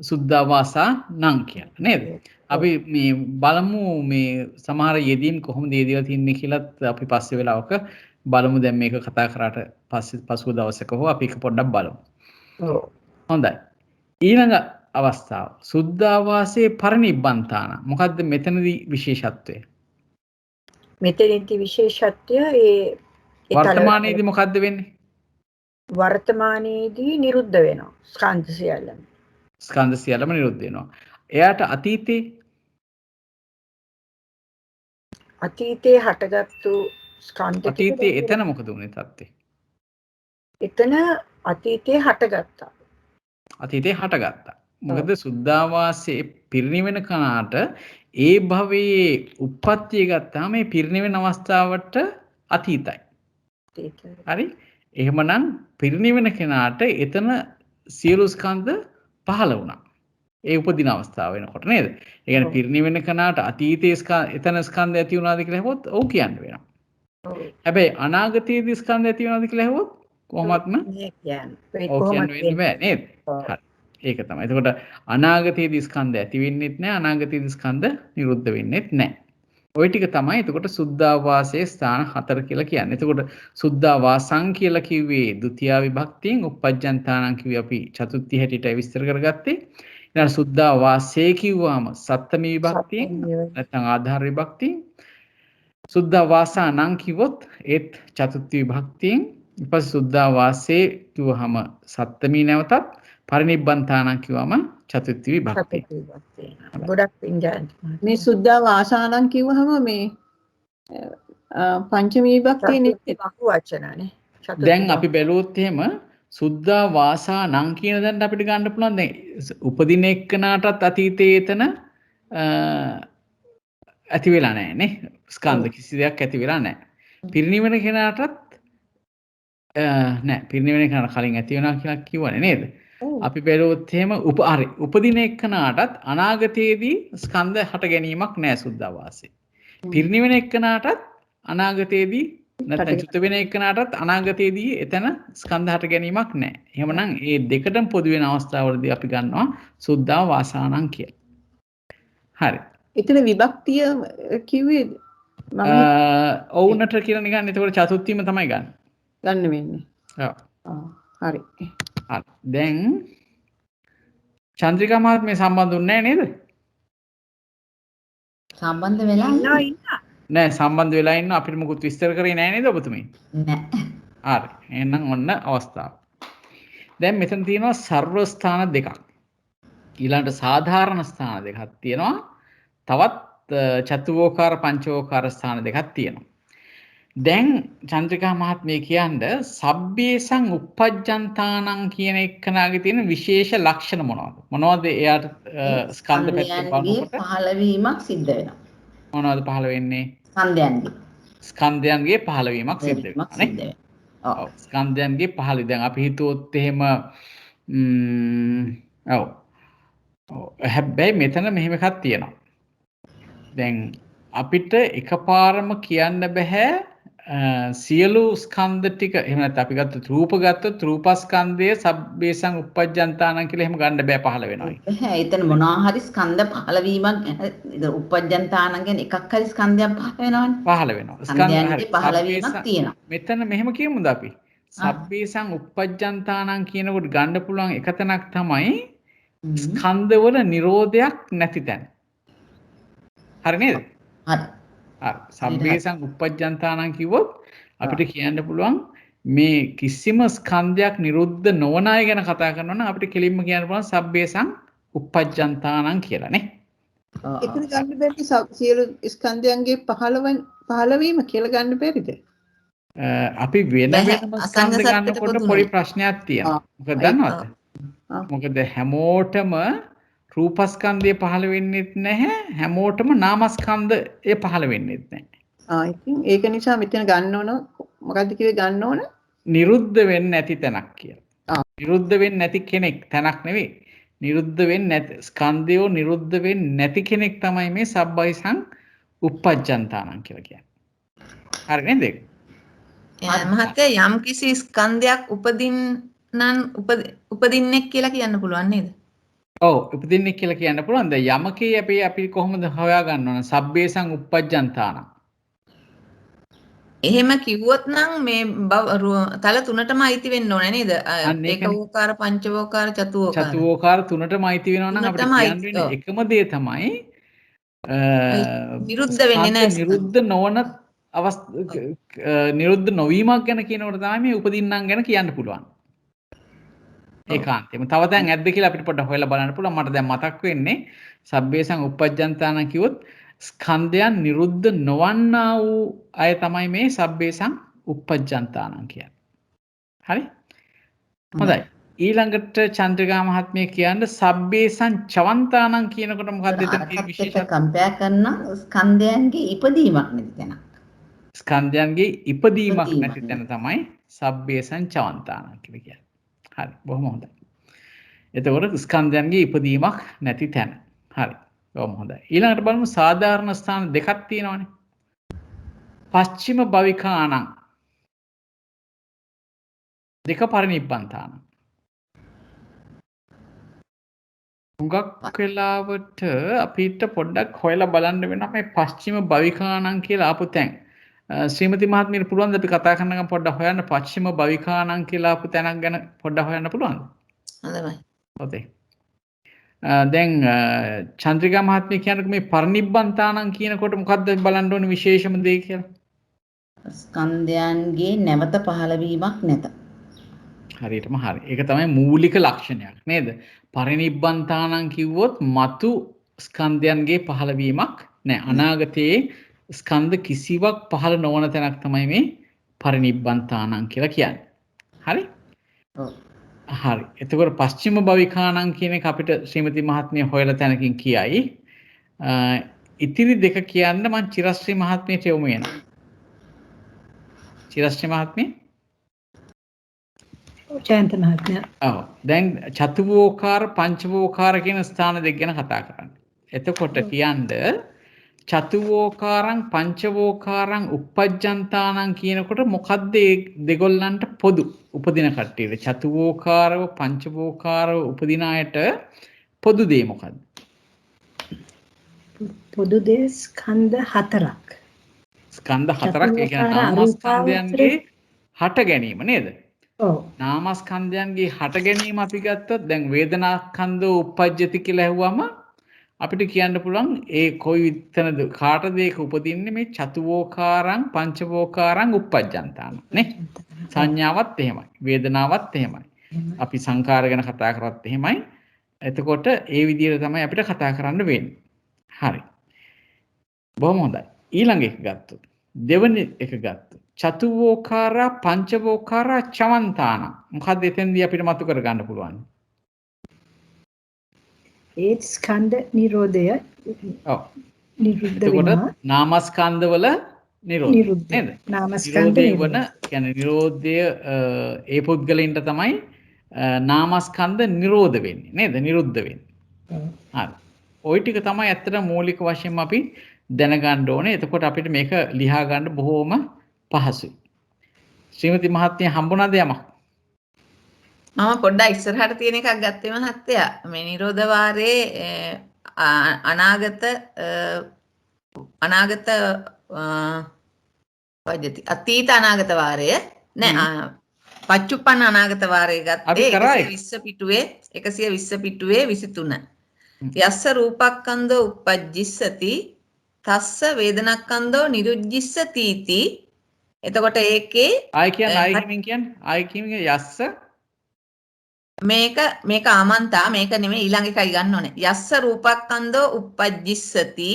සුද්ධාවාසා නම් කියලා නේද? අපි මේ බලමු මේ සමහර යෙදීම් කොහොමද යෙදලා තින්නේ කියලාත් අපි පස්සේ වෙලාවක බලමු. දැන් මේක කතා කරාට පස්සේ පසුව දවසක හෝ අපි එක පොඩ්ඩක් බලමු. ඔව්. හොඳයි. ඊළඟ අවස්ථාව සුද්ධාවාසයේ පරිනිබ්බන්තාන. මොකද්ද මෙතනදී විශේෂත්වය? මෙතනදී විශේෂත්වය ඒ වර්තමානයේදී මොකද්ද වෙන්නේ? වර්තමානයේදී නිරුද්ධ වෙනවා ස්කන්ධ සියල්ලම. ස්කන්ධ සියල්ලම නිරුද්ධ වෙනවා. එයාට අතීතයේ හටගත්තු ස්කන්ධ අතීතයේ එතන මොකද වුනේ තත්ත්වය? එතන අතීතයේ හටගත්තා. අතීතයේ හටගත්තා. මොකද සුද්ධාවාසයේ පිරිනිවෙන කනාට ඒ භවයේ උප්පත්තිය ගත්තාම මේ පිරිනිවෙන අවස්ථාවට අතීතයි. හරි? එහෙමනම් පිරිනිවෙන කෙනාට එතන සියලු ස්කන්ධ පහළ වුණා. ඒ උපදින අවස්ථාව වෙනකොට නේද? ඒ කියන්නේ පිරිනිවෙන කෙනාට අතීතයේ එතන ස්කන්ධ ඇති වුණාද කියලා හෙවොත් ඔව් කියන්න වෙනවා. හැබැයි අනාගතයේදී ස්කන්ධ ඇති වෙනවද කියලා හෙවොත් කොහොමත්ම ඔව් කියන්න වෙන්නේ බෑ නේද? හරි. ඒක තමයි. එතකොට අනාගතයේදී ස්කන්ධ ඇති වෙන්නේත් නැහැ, අනාගතයේදී ස්කන්ධ නිරුද්ධ වෙන්නේත් නැහැ. ওই ටික තමයි එතකොට සුද්ධාවාසයේ ස්ථාන 4 කියලා කියන්නේ. එතකොට සුද්ධාවාසං කියලා කිව්වේ ဒုတိ ය විභක්තියෙන්, උප්පජ්ජන්තානං කිව්වේ අපි චතුර්ථි හැටියට විස්තර කරගත්තේ. ඊළඟ සුද්ධාවාසයේ කිව්වම සප්තමි විභක්තියෙන් නැත්නම් ආධාර විභක්තියෙන්. සුද්ධාවාසානං කිව්වොත් ඒත් චතුර්ථි විභක්තියෙන්. ඊපස්සේ සුද්ධාවාසයේ කිව්වහම සප්තමි නැවතත්, පරිනිබ්බන්තානං කිව්වම චතුර්ථ විභක්තිය. ගොඩක් පින්ජාන. මේ සුද්ධාවාසානං කිව්වහම මේ පංචමී විභක්තියනේ බහු වචනනේ. දැන් අපි බැලුවොත් එහෙම සුද්ධාවාසානං කියන දැන් අපිට ගන්න පුළුවන් දැන් උපදින එක්කනටත් අතීතයේ එතන ඇති වෙලා නැහැ නේ. ස්කන්ධ කිසි දෙයක් ඇති වෙලා නැහැ. පිරිනිවන කෙනාටත් නෑ පිරිනිවන කෙනාට කලින් ඇති වෙනවා කියලා කිව්වනේ නේද? අපි බැලුවොත් එහෙම උපදින එක්කනාටත් අනාගතයේදී ස්කන්ධ හට ගැනීමක් නෑ සුද්ධාවාසයේ. පිරිනිවන එක්කනාටත් අනාගතයේදී නැත්නම් චුත වෙන එක්කනාටත් අනාගතයේදී එතන ස්කන්ධ හට ගැනීමක් නෑ. එහෙමනම් මේ දෙකටම පොදු වෙන අවස්ථාවලදී අපි ගන්නවා සුද්ධාවාසානං කියලා. හරි. එතන විභක්තිය කිව්වේ ඔවුනට කියලා නිකන් එතකොට චතුර්ථීම තමයි ගන්න. ගන්න වෙන්නේ. ඔව්. හරි. හරි. දැන් චන්ද්‍රිකා මහත්මිය සම්බන්ධුන්නේ නැහැ නේද? සම්බන්ධ වෙලා නෑ සම්බන්ධ වෙලා ඉන්න අපිට මුකුත් විස්තර කරේ නැහැ නේද ඔබතුමී? නෑ. හරි. එහෙනම් ඔන්න අවස්ථාව. දැන් මෙතන තියෙනවා සර්ව ස්ථාන දෙකක්. ඊළඟට සාධාරණ ස්ථාන දෙකක් තියෙනවා. තවත් චතුෝකාර පංචෝකාර ස්ථාන දෙකක් තියෙනවා. දැන් චන්ද්‍රිකා මහත්මිය කියන්නේ සබ්බේසං uppajjantānaං කියන එකනාගේ තියෙන විශේෂ ලක්ෂණ මොනවද? මොනවද එයාට ස්කන්ධ පැත්තේ බලනකොට පහළවීමක් සිද්ධ වෙනවා. මොනවද පහළ වෙන්නේ? ස්කන්ධයන්ගේ. ස්කන්ධයන්ගේ පහළවීමක් සිද්ධ වෙනවා නේ. ඔව් ස්කන්ධයන්ගේ පහළ. දැන් අපි හිතුවොත් එහෙම ඔව්. හැබැයි මෙතන මෙහෙම එකක් තියෙනවා. දැන් අපිට එකපාරම කියන්න බෑ සියලු ස්කන්ධ ටික එහෙම නැත්නම් අපි ගත්තොත් රූප ගත්තොත් රූපස්කන්ධයේ සබ්බේසං uppajjantānaං කියලා එහෙම ගන්න බෑ පහළ වෙනවා. බෑ එතන මොනවා හරි ස්කන්ධ පහළවීමක් uppajjantānaං කියන්නේ එකක් හරි ස්කන්ධයක් පහළ වෙනවනේ. පහළ වෙනවා. ස්කන්ධයන්ගේ පහළවීමක් තියෙනවා. මෙතන මෙහෙම කියමුද අපි? සබ්බේසං uppajjantānaං කියනකොට ගන්න පුළුවන් එක තැනක් තමයි ස්කන්ධවල නිරෝධයක් නැති තැන. හරි නේද? හරි. සබ්බේසං uppajjantānaං කිව්වොත් අපිට කියන්න පුළුවන් මේ කිසිම ස්කන්ධයක් නිරුද්ධ නොවන අය ගැන කතා කරනවා නම් අපිට කෙලින්ම කියන්න පුළුවන් සබ්බේසං uppajjantānaං කියලා නේ. එතන ගන්න බැරි සියලු ස්කන්ධයන්ගේ පහළවීම කියලා ගන්න බැරිද? අපි වෙන වෙනම ස්කන්ධ ගන්නකොට පොඩි ප්‍රශ්නයක් තියෙනවා. මොකද දන්නවද? මොකද හැමෝටම රූපස්කන්ධය පහළ වෙන්නෙත් නැහැ හැමෝටම නාමස්කන්ධය පහළ වෙන්නෙත් නැහැ. ඉතින් ඒක නිසා මෙතන ගන්න ඕන මොකද්ද කිව්වේ ගන්න ඕන? නිරුද්ධ වෙන්නේ නැති තැනක් කියලා. නිරුද්ධ වෙන්නේ නැති කෙනෙක් තැනක් නෙවෙයි. නිරුද්ධ වෙන්නේ නැති ස්කන්ධයෝ නිරුද්ධ වෙන්නේ නැති කෙනෙක් තමයි මේ සබ්බයිසං uppajjantānaං කියලා කියන්නේ. හරි නේද? මහත්තයා යම් කිසි ස්කන්ධයක් උපදින්නෙක් කියලා කියන්න පුළුවන් නේද? ඔව් උපදින්නෙක් කියලා කියන්න පුළුවන්. දැන් යමකේ අපි කොහොමද හොයා ගන්න ඕන? සබ්බේසං uppajjantānaං. එහෙම කිව්වොත් නම් මේ තල තුනටම අයිති වෙන්න ඕනේ නේද? ඒකෝකාර පංචවෝකාර චතුෝකාර. චතුෝකාර තුනටම අයිති වෙනවා නම් අපිට කියන්න වෙන්නේ එකම දේ තමයි විරුද්ධ වෙන්නේ නැහැ. නිරුද්ධ නොවන නිරුද්ධ නොවීමක් ගැන කියනකොට තමයි මේ උපදින්නම් ගැන කියන්න පුළුවන්. ඒකාන්තයෙන්ම තව දැන් ඇද්ද කියලා අපිට පොඩ්ඩක් හොයලා බලන්න පුළුවන්. මට දැන් මතක් වෙන්නේ සබ්බේසං uppajjantānaං කිව්වොත් ස්කන්ධයන් නිරුද්ධ නොවන්නා වූ අය තමයි මේ සබ්බේසං uppajjantānaං කියන්නේ. හරි? හොඳයි. ඊළඟට චන්ද්‍රිකා මහත්මිය කියන්නේ සබ්බේසං චවන්තානං කියනකොට මොකක්ද එතන තියෙන විශේෂත්වය? කම්පයර් කරන ස්කන්ධයන්ගේ ඉපදීමක් නැති තැන. ස්කන්ධයන්ගේ ඉපදීමක් නැති තැන තමයි සබ්බේසං චවන්තානං කියලා කියන්නේ. හරි බොහොම හොඳයි. එතකොට ස්කන්ධයන්ගේ ඉපදීමක් නැති තැන. හරි. බොහොම හොඳයි. ඊළඟට බලමු සාධාරණ ස්ථාන දෙකක් තියෙනවානේ. පස්චිම භවිකානං දෙක පරිනිබ්බන්තානං. හුඟක් වෙලාවට අපිට පොඩ්ඩක් හොයලා බලන්න වෙනවා මේ පස්චිම භවිකානං කියලා ආපු තැන්. ශ්‍රීමති මහත්මියට පුළුවන්ද අපි කතා කරන ගමන් පොඩ්ඩක් හොයන්න පස්චිම භවිකානං කියලා ආපු තැනක් ගැන පොඩ්ඩක් හොයන්න පුළුවන්ද? හොඳයි. හොඳයි. දැන් චන්ද්‍රිකා මහත්මිය කියන්නේ මේ පරිනිබ්බන්තානං කියනකොට මොකද්ද බලන්න ඕනේ විශේෂම දේ කියලා? ස්කන්ධයන්ගේ නැවත පහළවීමක් නැත. හරියටම හරි. ඒක තමයි මූලික ලක්ෂණයක් නේද? පරිනිබ්බන්තානං කිව්වොත් මතු ස්කන්ධයන්ගේ පහළවීමක් නැහැ. අනාගතයේ ස්කන්ධ කිසිවක් පහළ නොවන තැනක් තමයි මේ පරිනිබ්බන්තානං කියලා කියන්නේ. හරි? ඔව්. හරි. එතකොට පස්චිම භවිකානං කියන එක අපිට ශ්‍රීමති මහත්මිය හොයලා තැනකින් කියයි. ඉතිරි දෙක කියන්න මම චිරශ්‍රී මහත්මියට යොමු වෙනවා. චිරශ්‍රී මහත්මිය. ජයන්ත මහත්මයා. ඔව්. දැන් චතුවෝකාර පංචවෝකාර කියන ස්ථාන දෙක ගැන කතා කරන්න. එතකොට කියන්න චතුවෝකාරං පංචවෝකාරං uppajjantānaං කියනකොට මොකද්ද දෙගොල්ලන්ට පොදු උපදින කට්ටියට? චතුවෝකාරව පංචවෝකාරව උපදින අයට පොදු දේ මොකද්ද? පොදු දේ ස්කන්ධ හතරක්. ස්කන්ධ හතරක් ඒ කියන්නේ නාමස්කන්ධයන්ගේ හට ගැනීම නේද? ඔව්. නාමස්කන්ධයන්ගේ හට ගැනීම අපි ගත්තොත් දැන් වේදනාස්කන්ධෝ uppajjati කියලා ඇහුවම අපිට කියන්න පුළුවන් ඒ කොයි විතරද කාටද ඒක උපදින්නේ මේ චතුවෝකාරං පංචවෝකාරං uppajjantāna නේ? සංඥාවත් එහෙමයි වේදනාවත් එහෙමයි අපි සංකාර ගැන කතා කරත් එහෙමයි. එතකොට ඒ විදිහට තමයි අපිට කතා කරන්න වෙන්නේ. හරි. බොහොම හොඳයි. ඊළඟ එක ගත්තොත් දෙවෙනි එක ගත්තොත් චතුවෝකාරා පංචවෝකාරා චවන්තාන මොකද්ද එතෙන්දී අපිට මතු කර ගන්න පුළුවන්? ඒ ස්කන්ධ නිරෝධය ඔව්. නිරුද්ධ වෙනවා. එතකොට නාමස්කන්ධවල නිරෝධය නේද? නාමස්කන්ධ නිරෝධය වන කියන්නේ නිරෝධය ඒ පුද්ගලයන්ට තමයි නාමස්කන්ධ නිරෝධ වෙන්නේ නේද? නිරුද්ධ වෙන්නේ. හරි. ওই ටික තමයි ඇත්තට මූලික වශයෙන්ම අපි දැනගන්න ඕනේ. එතකොට අපිට මේක ලියා ගන්න බොහොම පහසුයි. ශ්‍රීමති මහත්මිය හම්බුණාද යමක්? මම පොඩ්ඩක් ඉස්සරහට තියෙන එකක් ගත්තේ මහත්තයා. මේ නිරෝධ වාරයේ අනාගත වජ්ජති අතීත අනාගත වාරය නෑ පච්චුප්පන්න අනාගත වාරය ගත්තේ 120 පිටුවේ 120 පිටුවේ 23. යස්ස රූපක්ඛන්தோ uppajjissati තස්ස වේදනක්ඛන්தோ නිරුජ්ජිස්සති इति. එතකොට ඒකේ ආයි කියන්නේ යස්ස මේක ආමන්තා මේක නෙමෙයි ඊළඟ එකයි ගන්න ඕනේ. යස්ස රූපක්ඛන්தோ uppajjissati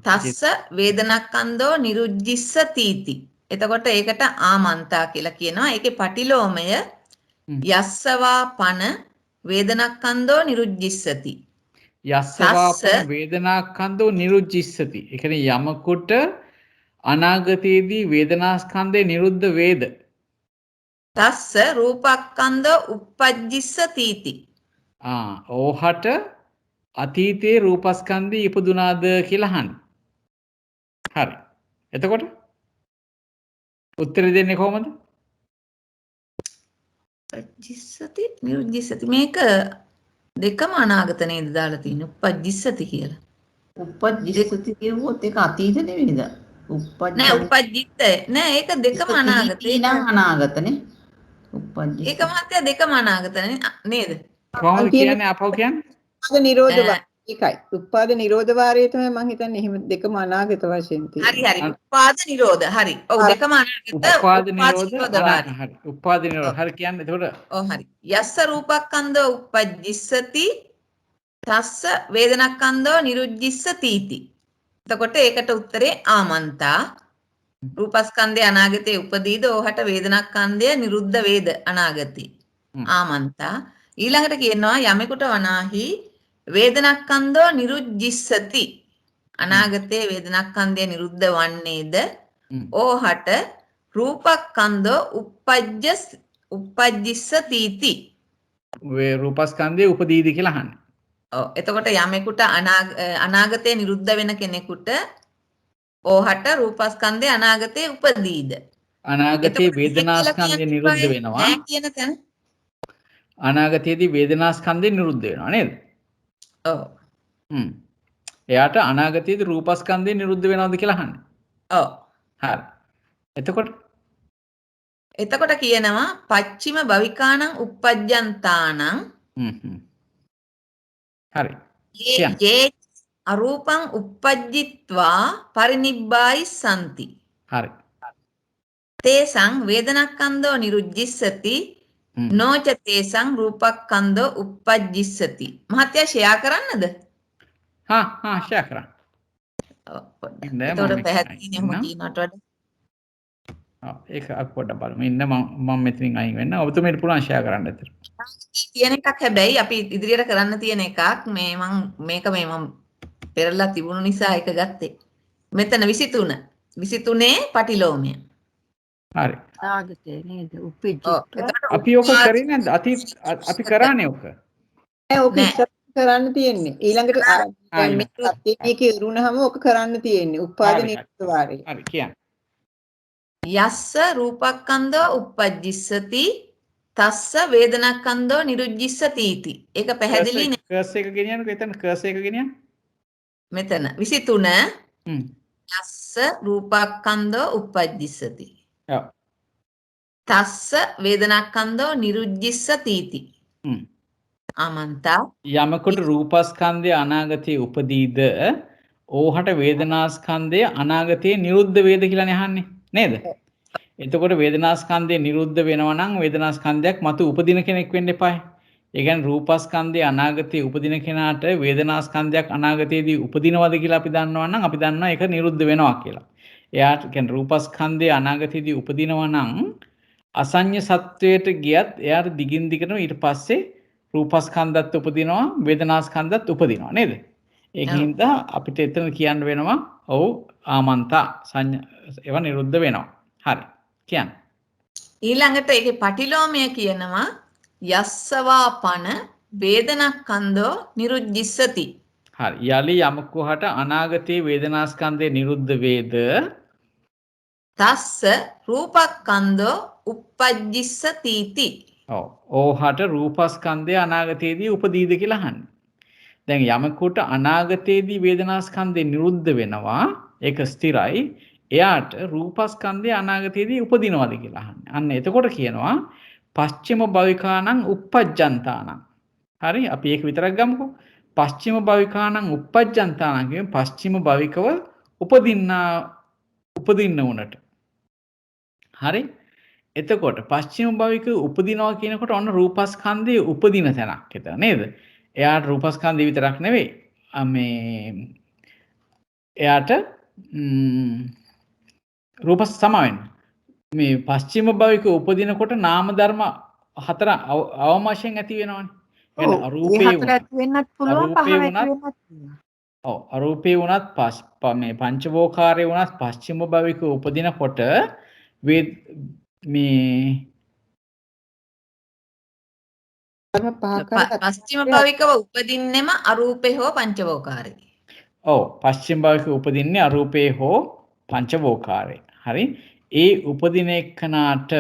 තස්ස වේදනක්ඛන්தோ නිරුජ්ජිස්සති इति. එතකොට ඒකට ආමන්තා කියලා කියනවා. ඒකේ පටිලෝමය යස්සවා පන වේදනක්ඛන්தோ නිරුජ්ජිස්සති. යස්සවා පන වේදනාක්ඛන්தோ නිරුජ්ජිස්සති. ඒ කියන්නේ යමකට අනාගතයේදී වේදනාස්කන්ධය නිරුද්ධ වේද? තස්ස රූපක්ඛන්தோ uppajjissati इति. ඕහට අතීතයේ රූපස්කන්ධය ඉපදුනාද කියලා අහන්න. හරි. එතකොට උත්තර දෙන්නේ කොහොමද? uppajjissati නිරුජ්ජිස්සති මේක දෙකම අනාගත නේද දාලා තියෙන්නේ uppajjissati කියලා. uppajjissati කියුවොත් ඒක අතීත නෙවෙයිද? නෑ uppajjitta නෑ ඒක දෙකම අනාගතේ නං අනාගතනේ. uppajjitta ඒක මහත්තයා දෙකම අනාගත නේද? කොහොමද කියන්නේ අපව කියන්නේ? උපාද නිරෝධ ඒකයි. උපාද නිරෝධ වාරයේ තමයි මම හිතන්නේ එහෙම දෙකම අනාගත වශයෙන් තියෙන්නේ. හරි. උපාද නිරෝධ. හරි. ඔව් දෙකම අනාගත. උපාද නිරෝධ හරි. උපාද නිරෝධ. හරි කියන්නේ එතකොට ඔව් හරි. යස්ස රූපක්ඛන්தோ uppajjissati තස්ස වේදනක්ඛන්தோ නිරුජ්ජිස්සති इति. එතකොට ඒකට උත්තරේ ආමන්තා. රූපස්කන්ධය අනාගතේ උපදීද ඕහට වේදනක්ඛන්ධය නිරුද්ධ වේද අනාගතේ. ආමන්තා. ඊළඟට කියනවා යමෙකුට වනාහි වේදනක්ඛන්தோ නිරුජ්ජිස්සති. අනාගතේ වේදනක්ඛන්ධය නිරුද්ධ වන්නේද ඕහට රූපක්ඛන්தோ uppajjissati इति. වේ රූපස්කන්ධය උපදීද කියලා අහන්න. ඔව් එතකොට යමෙකුට අනාගතේ නිරුද්ධ වෙන කෙනෙකුට ඕහට රූපස්කන්ධය අනාගතේ උපදීද? අනාගතේ වේදනාස්කන්ධය නිරුද්ධ වෙනවා. නෑ කියන තැන අනාගතයේදී වේදනාස්කන්ධය නිරුද්ධ වෙනවා නේද? ඔව්. එයාට අනාගතයේදී රූපස්කන්ධය නිරුද්ධ වෙනවද කියලා අහන්න. ඔව්. හරි. එතකොට කියනවා පච්චිම භවිකානං uppajjantānaං හරි. යේ අරූපං uppajjitva parinibbāyissanti. හරි. තේසං වේදනක්ඛන්தோ නිරුජ්ජිස්සති නොච තේසං රූපක්ඛන්தோ uppajjissati. මහත්තයා ෂෙයා කරන්නද? ෂෙයා කරන්න. ඔව් පොඩ්ඩක්. ඒතකොට පැහැදිලි නෙමෙයි කියනට වඩා. ඒක පොඩ්ඩක් බලමු. ඉන්න මම මෙතනින් අයින් වෙන්න. ඔබතුමීට පුළුවන් ෂෙයා කරන්න ඇතර. තියෙන එකක් හැබැයි අපි ඉදිරියට කරන්න තියෙන එකක් මේක මම පෙරලා තිබුණු නිසා එක ගත්තේ. මෙතන 23. 23 පටිලෝමය. හරි. ආගතේ නේද? ඔව්. උපෙජ්ජිත්වා. එතකොට අපි ඔක කරේ නැද්ද? අපි කරානේ ඔක. ඕක ඉස්සර කරන්න තියෙන්නේ. ඊළඟට දැන් මේ සත්‍යයක ඉරුණාම ඕක කරන්න තියෙන්නේ. උපාද නිරුද්ධ වාරය. හරි කියන්න. යස්ස රූපක්ඛන්தோ uppajjissati තස්ස වේදනක්ඛන්தோ නිරුජ්ජිස්සති इति. ඒක පැහැදිලි නේ. කර්ස් එක ගෙනියන්නකෝ එතන කර්ස් එක ගෙනියන්න. මෙතන 23 හ්ම්. යස්ස රූපක්ඛන්தோ uppajjissati. ඔව්. තස්ස වේදනක්ඛන්தோ නිරුජ්ජිස්සති इति. හ්ම්. ආමන්තා යමකට රූපස්කන්ධය අනාගතයේ උපදීද ඕහට වේදනාස්කන්ධය අනාගතයේ නිරුද්ධ වේද කියලානේ අහන්නේ නේද? එතකොට වේදනාස්කන්ධය නිරුද්ධ වෙනවා නම් වේදනාස්කන්ධයක් මතු උපදින කෙනෙක් වෙන්න එපායි. ඒ කියන්නේ රූපස්කන්ධය අනාගතයේ උපදින කෙනාට වේදනාස්කන්ධයක් අනාගතයේදී උපදිනවද කියලා අපි දන්නවා නම් අපි දන්නවා ඒක නිරුද්ධ වෙනවා කියලා. එයාට කියන්නේ රූපස්කන්ධය අනාගතයේදී උපදිනවා නම් අසඤ්ඤ සත්වයට ගියත් එයාට දිගින් දිගටම ඊට පස්සේ රූපස්කන්ධත් උපදිනවා වේදනාස්කන්ධත් උපදිනවා නේද? ඒකින්ද අපිට එතන කියන්න වෙනවා ඔව් ආමන්තා සංඥා ඒවා නිරුද්ධ වෙනවා. හරි. කියන්න. ඊළඟට ඒකේ පටිලෝමය කියනවා යස්සවා පන වේදනක්ඛන්தோ නිරුජ්ජිස්සති. හරි. යලි යමකුහට අනාගතයේ වේදනාස්කන්ධය නිරුද්ධ වේද තස්ස රූපක්ඛන්தோ uppajjissati इति. ඔව්. ඕහට රූපස්කන්ධය අනාගතයේදී උපදීද කියලා අහන්නේ. දැන් යමෙකුට අනාගතයේදී වේදනාස්කන්ධය නිරුද්ධ වෙනවා ඒක ස්ථිරයි. එයාට රූපස්කන්ධය අනාගතයේදී උපදිනවද කියලා අහන්නේ. අන්න එතකොට කියනවා පස්චිම භවිකානං uppajjantānaං. හරි අපි ඒක විතරක් ගමුකෝ. පස්චිම භවිකානං uppajjantānaං කියන්නේ පස්චිම භවිකව උපදින්න උනට. හරි. එතකොට පස්චිම භවික උපදිනවා කියනකොට ඔන්න රූපස්කන්ධයේ උපදින තැනක් එතන නේද? එයාට රූපස්කන්ධය විතරක් නෙවෙයි මේ එයාට රූප සමාවෙන්න. මේ පස්චිම භවික උපදිනකොට නාම ධර්ම හතර අවම වශයෙන් ඇති වෙනවනේ. එන අරූපේ හතර ඇති වෙන්නත් පුළුවන් පහ ඇති වෙන්නත් පුළුවන්. ඔව් අරූපේ වුණත් මේ පංචවෝකාරේ වුණත් පස්චිම භවික උපදිනකොට මේ පස්චිම භවිකව උපදින්නෙම අරූපේ හෝ පංචවෝකාරේ. ඔව් පස්චිම භවික උපදින්නේ අරූපේ හෝ පංචවෝකාරේ. හරි. ඒ උපදින එක්කනාට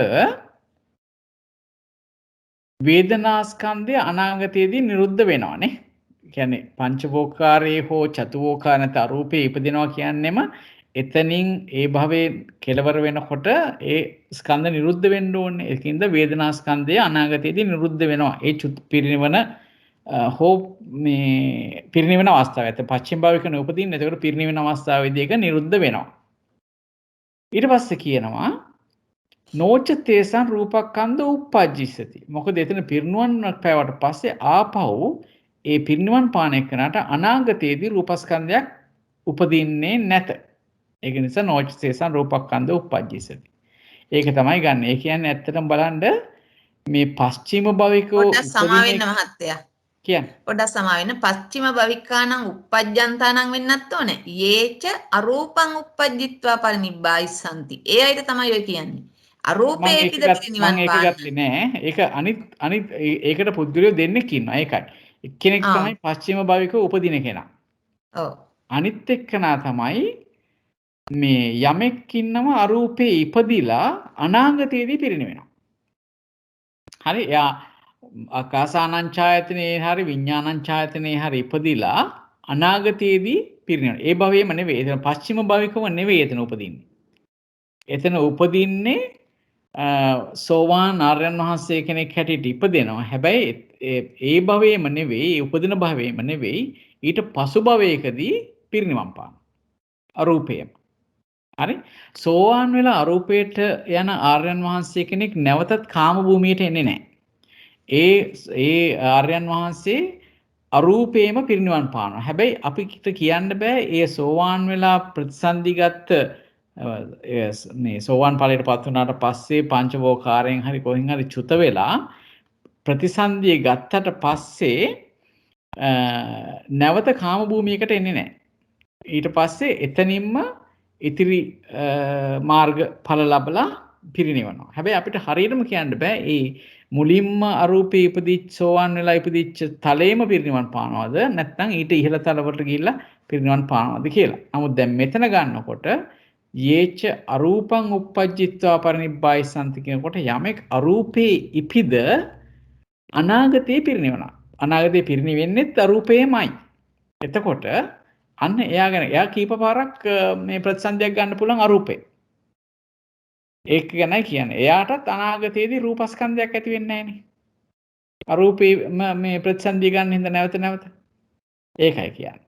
වේදනාස්කන්ධය අනාගතයේදී නිරුද්ධ වෙනවානේ. කියන්නේ පංචවෝකාරේ හෝ චතුවෝකාර නැත්නම් අරූපේ ඉපදිනවා කියන්නේම එතනින් ඒ භවයේ කෙලවර වෙනකොට ඒ ස්කන්ධ නිරුද්ධ වෙන්න ඕනේ. ඒකින්ද වේදනාස්කන්ධය අනාගතයේදී නිරුද්ධ වෙනවා. ඒ පිරිනිවන හෝ මේ පිරිනිවන අවස්ථාවේ පස්චිම භවිකන උපදින්න. එතකොට පිරිනිවන අවස්ථාවේදී ඒක නිරුද්ධ වෙනවා. ඊට පස්සේ කියනවා නෝච තේසං රූපක්ඛන්ධ uppajjissati. මොකද එතන පිරිනුවන් පෑවට පස්සේ ආපහු ඒ පිරිනුවන් පාන එක්කනට අනාගතයේදී රූපස්කන්ධයක් උපදින්නේ නැත. ඒක නිසා නෝච තේසං රූපක්ඛන්ධ uppajjissati. ඒක තමයි ගන්න. ඒ කියන්නේ ඇත්තටම බලන්න මේ පස්චිම භවිකෝ පොඩ්ඩක් සමා වෙන්න මහත්තයා. කියන්නේ පොඩ්ඩක් සමා වෙන්න පස්චිම භවිකානං uppajjantānaං වෙන්නත් ඕනේ. යේච අරූපං uppajjitva පරිනිබ්බායිසanti. ඒ අයිට තමයි ඔය කියන්නේ. අරූපේකිද පිරිනිවන් ඒක ගත්තේ නෑ. ඒක අනිත් ඒකට පුද්ගලයෝ දෙන්නෙක් ඉන්නවා. ඒකයි. එක්කෙනෙක් තමයි පස්චිම භවික උපදින කෙනා. ඔව්. අනිත් එක්කනා තමයි මේ යමෙක් ඉන්නම අරූපේ ඉපදිලා අනාගතයේදී පිරිනිවෙනවා. හරි. එයා ආකාසානං ඡායතනේ හරි විඥානං ඡායතනේ හරි ඉපදිලා අනාගතයේදී පිරිනිවෙනවා. ඒ භවයේම නෙවෙයි. එතන පස්චිම භවිකව නෙවෙයි එතන උපදින්නේ. එතන උපදින්නේ සෝවාන් ආර්යයන් වහන්සේ කෙනෙක් හැටියට ඉපදෙනවා. හැබැයි ඒ භවයේම නෙවෙයි, උපදින භවයේම නෙවෙයි, ඊට පසු භවයකදී පිරිනිවන් පාන. අරූපයම. හරි. සෝවාන් වෙලා අරූපයට යන ආර්යයන් වහන්සේ කෙනෙක් නැවතත් කාම භූමියට එන්නේ නැහැ. ඒ ආර්යයන් වහන්සේ අරූපේම පිරිනිවන් පානවා. හැබැයි අපිට කියන්න බෑ ඒ සෝවාන් වෙලා ප්‍රතිසන්දිගත මේ සෝවාන් ඵලයට පත් වුණාට පස්සේ පංචවෝකාරයෙන් හරි කොහෙන් හරි චුත වෙලා ප්‍රතිසන්දිය ගත්තට පස්සේ නැවත කාම භූමියකට එන්නේ නැහැ. ඊට පස්සේ එතනින්ම ඉතිරි මාර්ග ඵල ලබලා පිරිනිවනවා. හැබැයි අපිට හරියටම කියන්න බෑ ඒ මුලින්ම අරූපේ ඉපදිච්ච සෝවාන් වෙලා ඉපදිච්ච තලයේම පිරිනිවන් පානවද නැත්නම් ඊට ඉහළ තලවලට ගිහිල්ලා පිරිනිවන් පානවද කියලා. නමුත් දැන් මෙතන ගන්නකොට යේච අරූපං uppajjitva parinibbāyissanti කියනකොට යමෙක් අරූපේ ඉපිද අනාගතේ පිරිනිවනවා. අනාගතේ පිරිනිවෙන්නෙත් අරූපේමයි. එතකොට අන්න එයා කීප පාරක් මේ ප්‍රතිසන්දියක් ගන්න පුළුවන් අරූපේ. ඒක ගැනයි කියන්නේ. එයාටත් අනාගතයේදී රූපස්කන්ධයක් ඇති වෙන්නේ නැහනේ. අරූපේ මේ ප්‍රතිසන්දිය ගන්න හින්දා නැවත නැවත. ඒකයි කියන්නේ.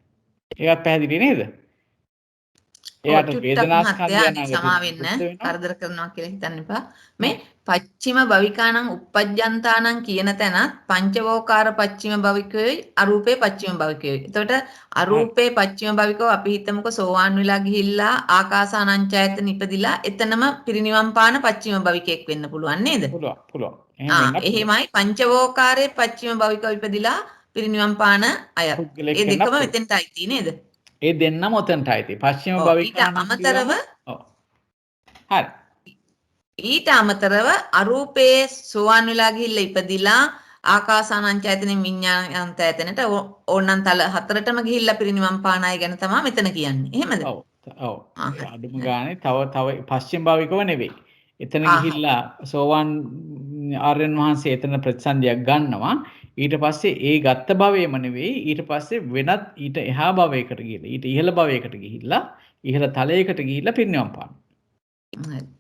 ඒකත් පැහැදිලි නේද? එයාට වේදනාස්කන්ධය සමා වෙන්න කරදර කරනවා කියලා හිතන්න එපා. මේ පච්චිම භවිකානං uppajjantāනං කියන තැනත් පංචවෝකාර පච්චිම භවිකයයි අරූපේ පච්චිම භවිකයයි. එතකොට අරූපේ පච්චිම භවිකව අපි හිතමුකෝ සෝවාන් වෙලා ගිහිල්ලා ආකාසානංචයතන ඉපදිලා එතනම පිරිනිවන් පාන පච්චිම භවිකයක් වෙන්න පුළුවන් නේද? පුළුවන්. එහෙමයි පංචවෝකාරයේ පච්චිම භවිකව ඉපදිලා පිරිනිවන් පාන අය. ඒ දෙකම මෙතෙන්ට අයිති නේද? ඒ දෙන්නම ඔතනටයි තියෙන්නේ. පස්චිම භවිකානං අමතරව හරි. ඊට අමතරව අරූපයේ සෝවාන් වෙලා ගිහිල්ලා ඉපදිලා ආකාසානංචයතනෙ විඤ්ඤාණාන්තයතනට ඕනනම් තල හතරටම ගිහිල්ලා පිරිනිවන් පාන අය ගැන තමයි මෙතන කියන්නේ. එහෙමද? ඔව්. අඩුම ගානේ තව පස්චිම භවිකව නෙවෙයි. එතන ගිහිල්ලා සෝවාන් ආර්යයන් වහන්සේ එතන ප්‍රතිසන්දියක් ගන්නවා. ඊට පස්සේ ඒ ගත්ත භවයේම නෙවෙයි ඊට පස්සේ වෙනත් ඊට එහා භවයකට ගිහිල්ලා ඊට ඉහළ භවයකට ගිහිල්ලා ඉහළ තලයකට ගිහිල්ලා පිරිනිවන් පානවා.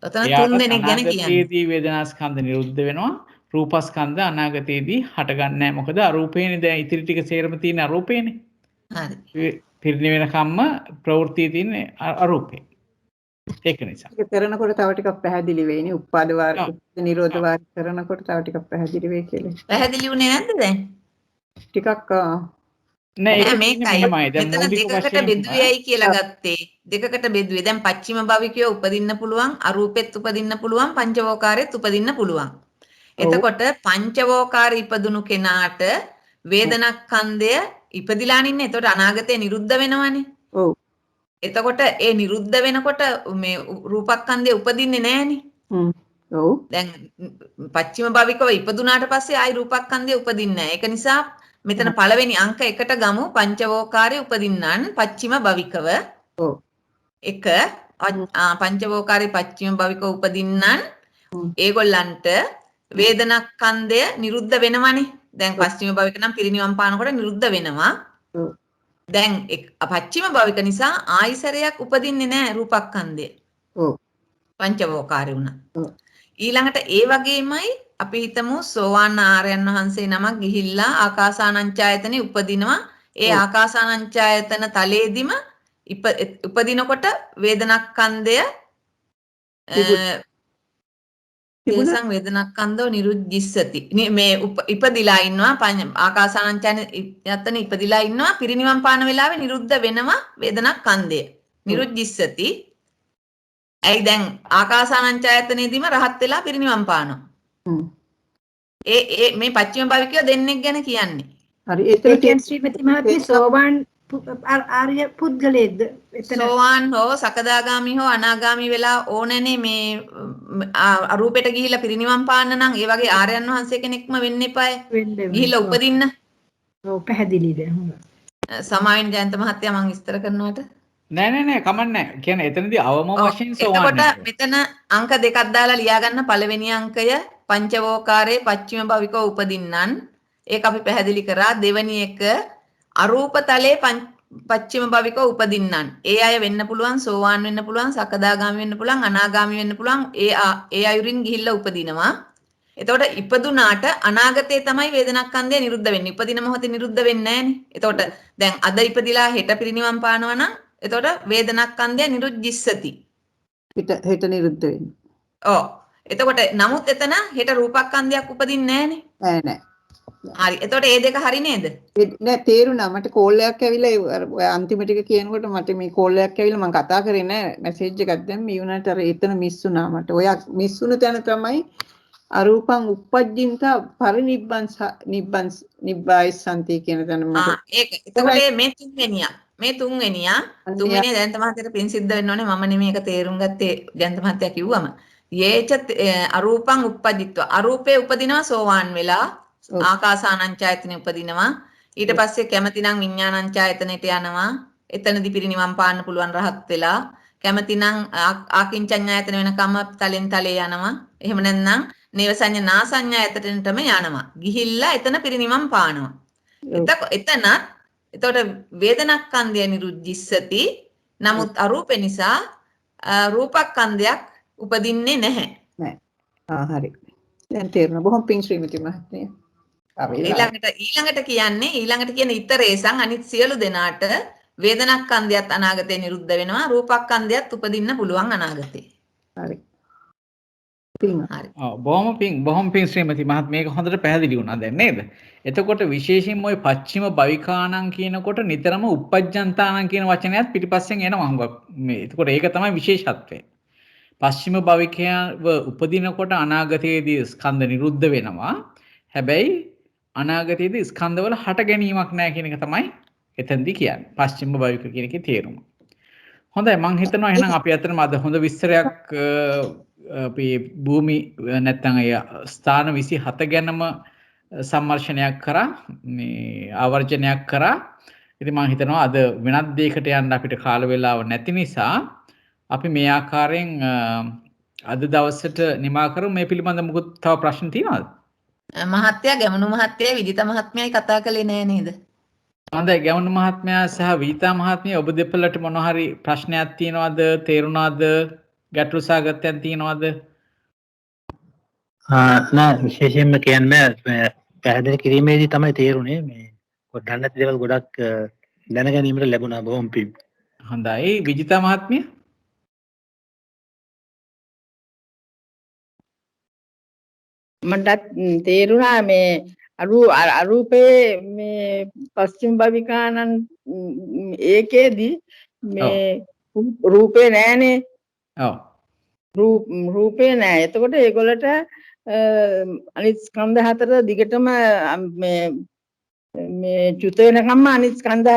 ඔතන තුන් දෙනෙක් ගැන කියන්නේ. අනාගතයේදී වේදනාස්කන්ධ නිරුද්ධ වෙනවා. රූපස්කන්ධ අනාගතයේදී හටගන්නේ නැහැ. මොකද අරූපේනේ දැන් ඉතිරි ටික සේරම තියෙන අරූපේනේ. හරි. පිරිනිවෙන කම්ම ප්‍රවෘත්තිය තියෙන්නේ අරූපේ. ඒක නිසා. ඒක කරනකොට තව ටිකක් පැහැදිලි වෙයිනේ. උපාද වාර නිරෝධ වාර කරනකොට තව ටිකක් පැහැදිලි වෙයි කියලා. පැහැදිලි වුණේ නැද්ද දැන්? ටිකක් නෑ ඒක මෙහෙමයි. දැන් මෙතන දෙකකට බෙදුවේයි කියලා ගත්තේ. දෙකකට බෙදුවේ. දැන් පච්චිම භවිකය උපදින්න පුළුවන්, අරූපෙත් උපදින්න පුළුවන්, පංචවෝකාරෙත් උපදින්න පුළුවන්. එතකොට පංචවෝකාර ඉපදුණු කෙනාට වේදනස්කන්ධය ඉපදිලා නින්නේ. එතකොට අනාගතේ නිරුද්ධ වෙනවනේ. ඔව්. එතකොට ඒ නිරුද්ධ වෙනකොට මේ රූපස්කන්ධය උපදින්නේ නැහනේ. ඔව්. දැන් පච්චිම භවිකව ඉපදුනාට පස්සේ ආයි රූපස්කන්ධය උපදින්නේ නැහැ. ඒක නිසා මෙතන පළවෙනි අංක 1ට ගමු පංචවෝකාරය උපදින්නන් පච්චිම භවිකව. ඔව්. 1 පංචවෝකාරය පච්චිම භවිකව උපදින්නන් ඒගොල්ලන්ට වේදනස්කන්ධය නිරුද්ධ වෙනවනේ. දැන් පස්චිම භවික නම් පිරිනිවන් පානකොට නිරුද්ධ වෙනවා. දැන් පච්චිම භවික නිසා ආයිසරයක් උපදින්නේ නැහැ රූපස්කන්ධය. ඔව්. පංචවෝකාරය වුණා. ඊළඟට ඒ වගේමයි අපි හිතමු සෝවාන් ආර්යයන් වහන්සේ නමක් ගිහිල්ලා ආකාසානංචායතනෙ උපදිනවා. ඒ ආකාසානංචායතන තලයේදීම උපදිනකොට වේදනස්කන්ධය තිබුණා වේදනස්කන්ධෝ නිරුද්ධිස්සති. මේ ඉපදිලා ඉන්නවා ආකාසානංචායතන ඉපදිලා ඉන්නවා පිරිනිවන් පාන වෙලාවේ නිරුද්ධ වෙනවා වේදනස්කන්ධය. නිරුද්ධිස්සති. ඇයි දැන් ආකාසානංචායතනෙදීම රහත් වෙලා පිරිනිවන් පානවා. ඒ මේ පච්චිම භවිකය දෙන්නෙක් ගැන කියන්නේ. හරි ඒ කියන්නේ ශ්‍රීමති මහත්මිය සෝවාන් ආර්ය පුද්ගලයේද එතන සෝවාන් හෝ සකදාගාමි හෝ අනාගාමි වෙලා ඕනනේ මේ අරූපෙට ගිහිල්ලා පිරිනිවන් පාන්න නම් ඒ වගේ ආර්යයන් වහන්සේ කෙනෙක්ම වෙන්න එපායි. ගිහිල්ලා උපදින්න. ඔව් පැහැදිලිද? සමායන ජයන්ත මහත්තයා මම විස්තර කරනවට නෑ කමන්නේ. කියන්නේ එතනදී අවම වශයෙන් සෝවාන් එතකොට මෙතන අංක දෙකක් දාලා ලියා ගන්න. පළවෙනි අංකය පංචවෝකාරයේ පච්චිම භවිකව උපදින්නන්. ඒක අපි පැහැදිලි කරා. දෙවෙනි එක අරූප තලයේ පච්චිම භවිකව උපදින්නන්. ඒ අය වෙන්න පුළුවන්, සෝවාන් වෙන්න පුළුවන්, සකදාගාමි වෙන්න පුළුවන්, අනාගාමි වෙන්න පුළුවන්. ඒ අයුරින් ගිහිල්ලා උපදිනවා. එතකොට ඉපදුනාට අනාගතේ තමයි වේදනස්කන්ධය නිරුද්ධ වෙන්නේ. ඉපදින මොහොතේ නිරුද්ධ වෙන්නේ නැහනේ. එතකොට දැන් අද ඉපදිලා හෙට පිරිනිවන් පානවා නම් එතකොට වේදනස්කන්ධය නිරුද්ධිස්සති. හෙට නිරුද්ධ වෙන්නේ. ඔව්. එතකොට නමුත් එතන හෙට රූපස්කන්ධයක් උපදින්නේ නැහනේ. නෑ. හරි. එතකොට මේ දෙක හරි නේද? නෑ තේරුණා. මට කෝල් එකක් ඇවිල්ලා ඔය අන්තිම ටික කියනකොට මට මේ කෝල් එකක් ඇවිල්ලා මම කතා කරේ නෑ. මැසේජ් එකක් දැම්ම මේ වුණාට අර එතන මිස් වුණා මට. ඔය මිස් වුණ තැන තමයි අරූපං uppajjinta parinibbāyissanti කියන තැන මට. ඒක. එතකොට මේ තුන්වෙනිය. මේ තුන්වෙනිය ජයන්ත මහත්තයාට පින් සිද්ධ වෙන්න ඕනේ මම නෙමෙයි ඒක තේරුම් ගත්තේ ජයන්ත මහත්තයා කිව්වම යේච අරූපං uppajjitva අරූපේ උපදිනවා සෝවාන් වෙලා ආකාසානංචායතනෙ උපදිනවා ඊට පස්සේ කැමතිනම් විඥානංචායතනෙට යනවා එතනදි පිරිනිවන් පාන්න පුළුවන් රහත් වෙලා කැමතිනම් ආකින්චඤ්ඤායතන වෙනකම්ම තලෙන් තලේ යනවා එහෙම නැත්නම් නේව සංඥා නාසඤ්ඤායතනෙටම යනවා ගිහිල්ලා එතන පිරිනිවන් පානවා එතකොට වේදනක්ඛන්ධය නිරුද්ධිස්සති නමුත් අරූපේ නිසා රූපක්ඛන්ධයක් උපදින්නේ නැහැ. හරි. දැන් තේරෙනවා. බොහොම පිං ශ්‍රීමති මහත්මිය. ඊළඟට කියන ඉතරේසං අනිත් සියලු දෙනාට වේදනක්ඛන්ධයත් අනාගතේ නිරුද්ධ වෙනවා රූපක්ඛන්ධයත් උපදින්න පුළුවන් අනාගතේ. හරි. බොහොම පිං ශ්‍රීමති මහත්මිය මේක හොඳට පැහැදිලි වුණා දැන් නේද? එතකොට විශේෂයෙන්ම ওই පච්චිම භවිකානං කියනකොට නිතරම uppajjantāනං කියන වචනයත් පිටිපස්සෙන් එනවා හුඟක් මේ. එතකොට ඒක තමයි විශේෂත්වය. පස්චිම භවිකයව උපදිනකොට අනාගතයේදී ස්කන්ධ නිරුද්ධ වෙනවා. හැබැයි අනාගතයේදී ස්කන්ධවල හට ගැනීමක් නැහැ කියන එක තමයි එතෙන්දී කියන්නේ. පස්චිම භවික කියන එකේ තේරුම. හොඳයි මම හිතනවා එහෙනම් අපි අතරම අද හොඳ විස්තරයක් අපි භූමි නැත්නම් ස්ථාන 27 ගැනම සම්මර්ෂණයක් කරා මේ ආවර්ජනයක් කරා. ඉතින් මම හිතනවා අද වෙනත් දෙයකට යන්න අපිට කාල වේලාව නැති නිසා අපි මේ ආකාරයෙන් අද දවසට නිමා කරමු. මේ පිළිබඳව මොකද තව ප්‍රශ්න තියෙනවද? මහත්තයා ගැමුණු මහත්තයා විජිත මහත්මයයි කතා කළේ නෑ නේද? හොඳයි ගැමුණු මහත්මයා සහ විජිතා මහත්මිය ඔබ දෙපළට මොන හරි ප්‍රශ්නයක් තියෙනවද? තේරුණාද? ගැටළු සාගතයන් තියෙනවද? නෑ විශේෂයෙන්ම කියන්නේ පැහැදිලි කිරීමේදී තමයි තේරුනේ මේ දන්නේ නැති දේවල් ගොඩක් දැනගැනීමට ලැබුණා බොහොම පිං. හොඳයි විජිතා මහත්මිය මටත් තේරුණා මේ අරූපේ මේ පස්චිම භවිකානන් ඒකේදී මේ රූපේ නෑනේ. ඔව්. රූපේ නෑ. එතකොට ඒගොල්ලට අනිත් ස්කන්ධ හතර දිගටම මේ චුත වෙනකම්ම අනිත් ස්කන්ධ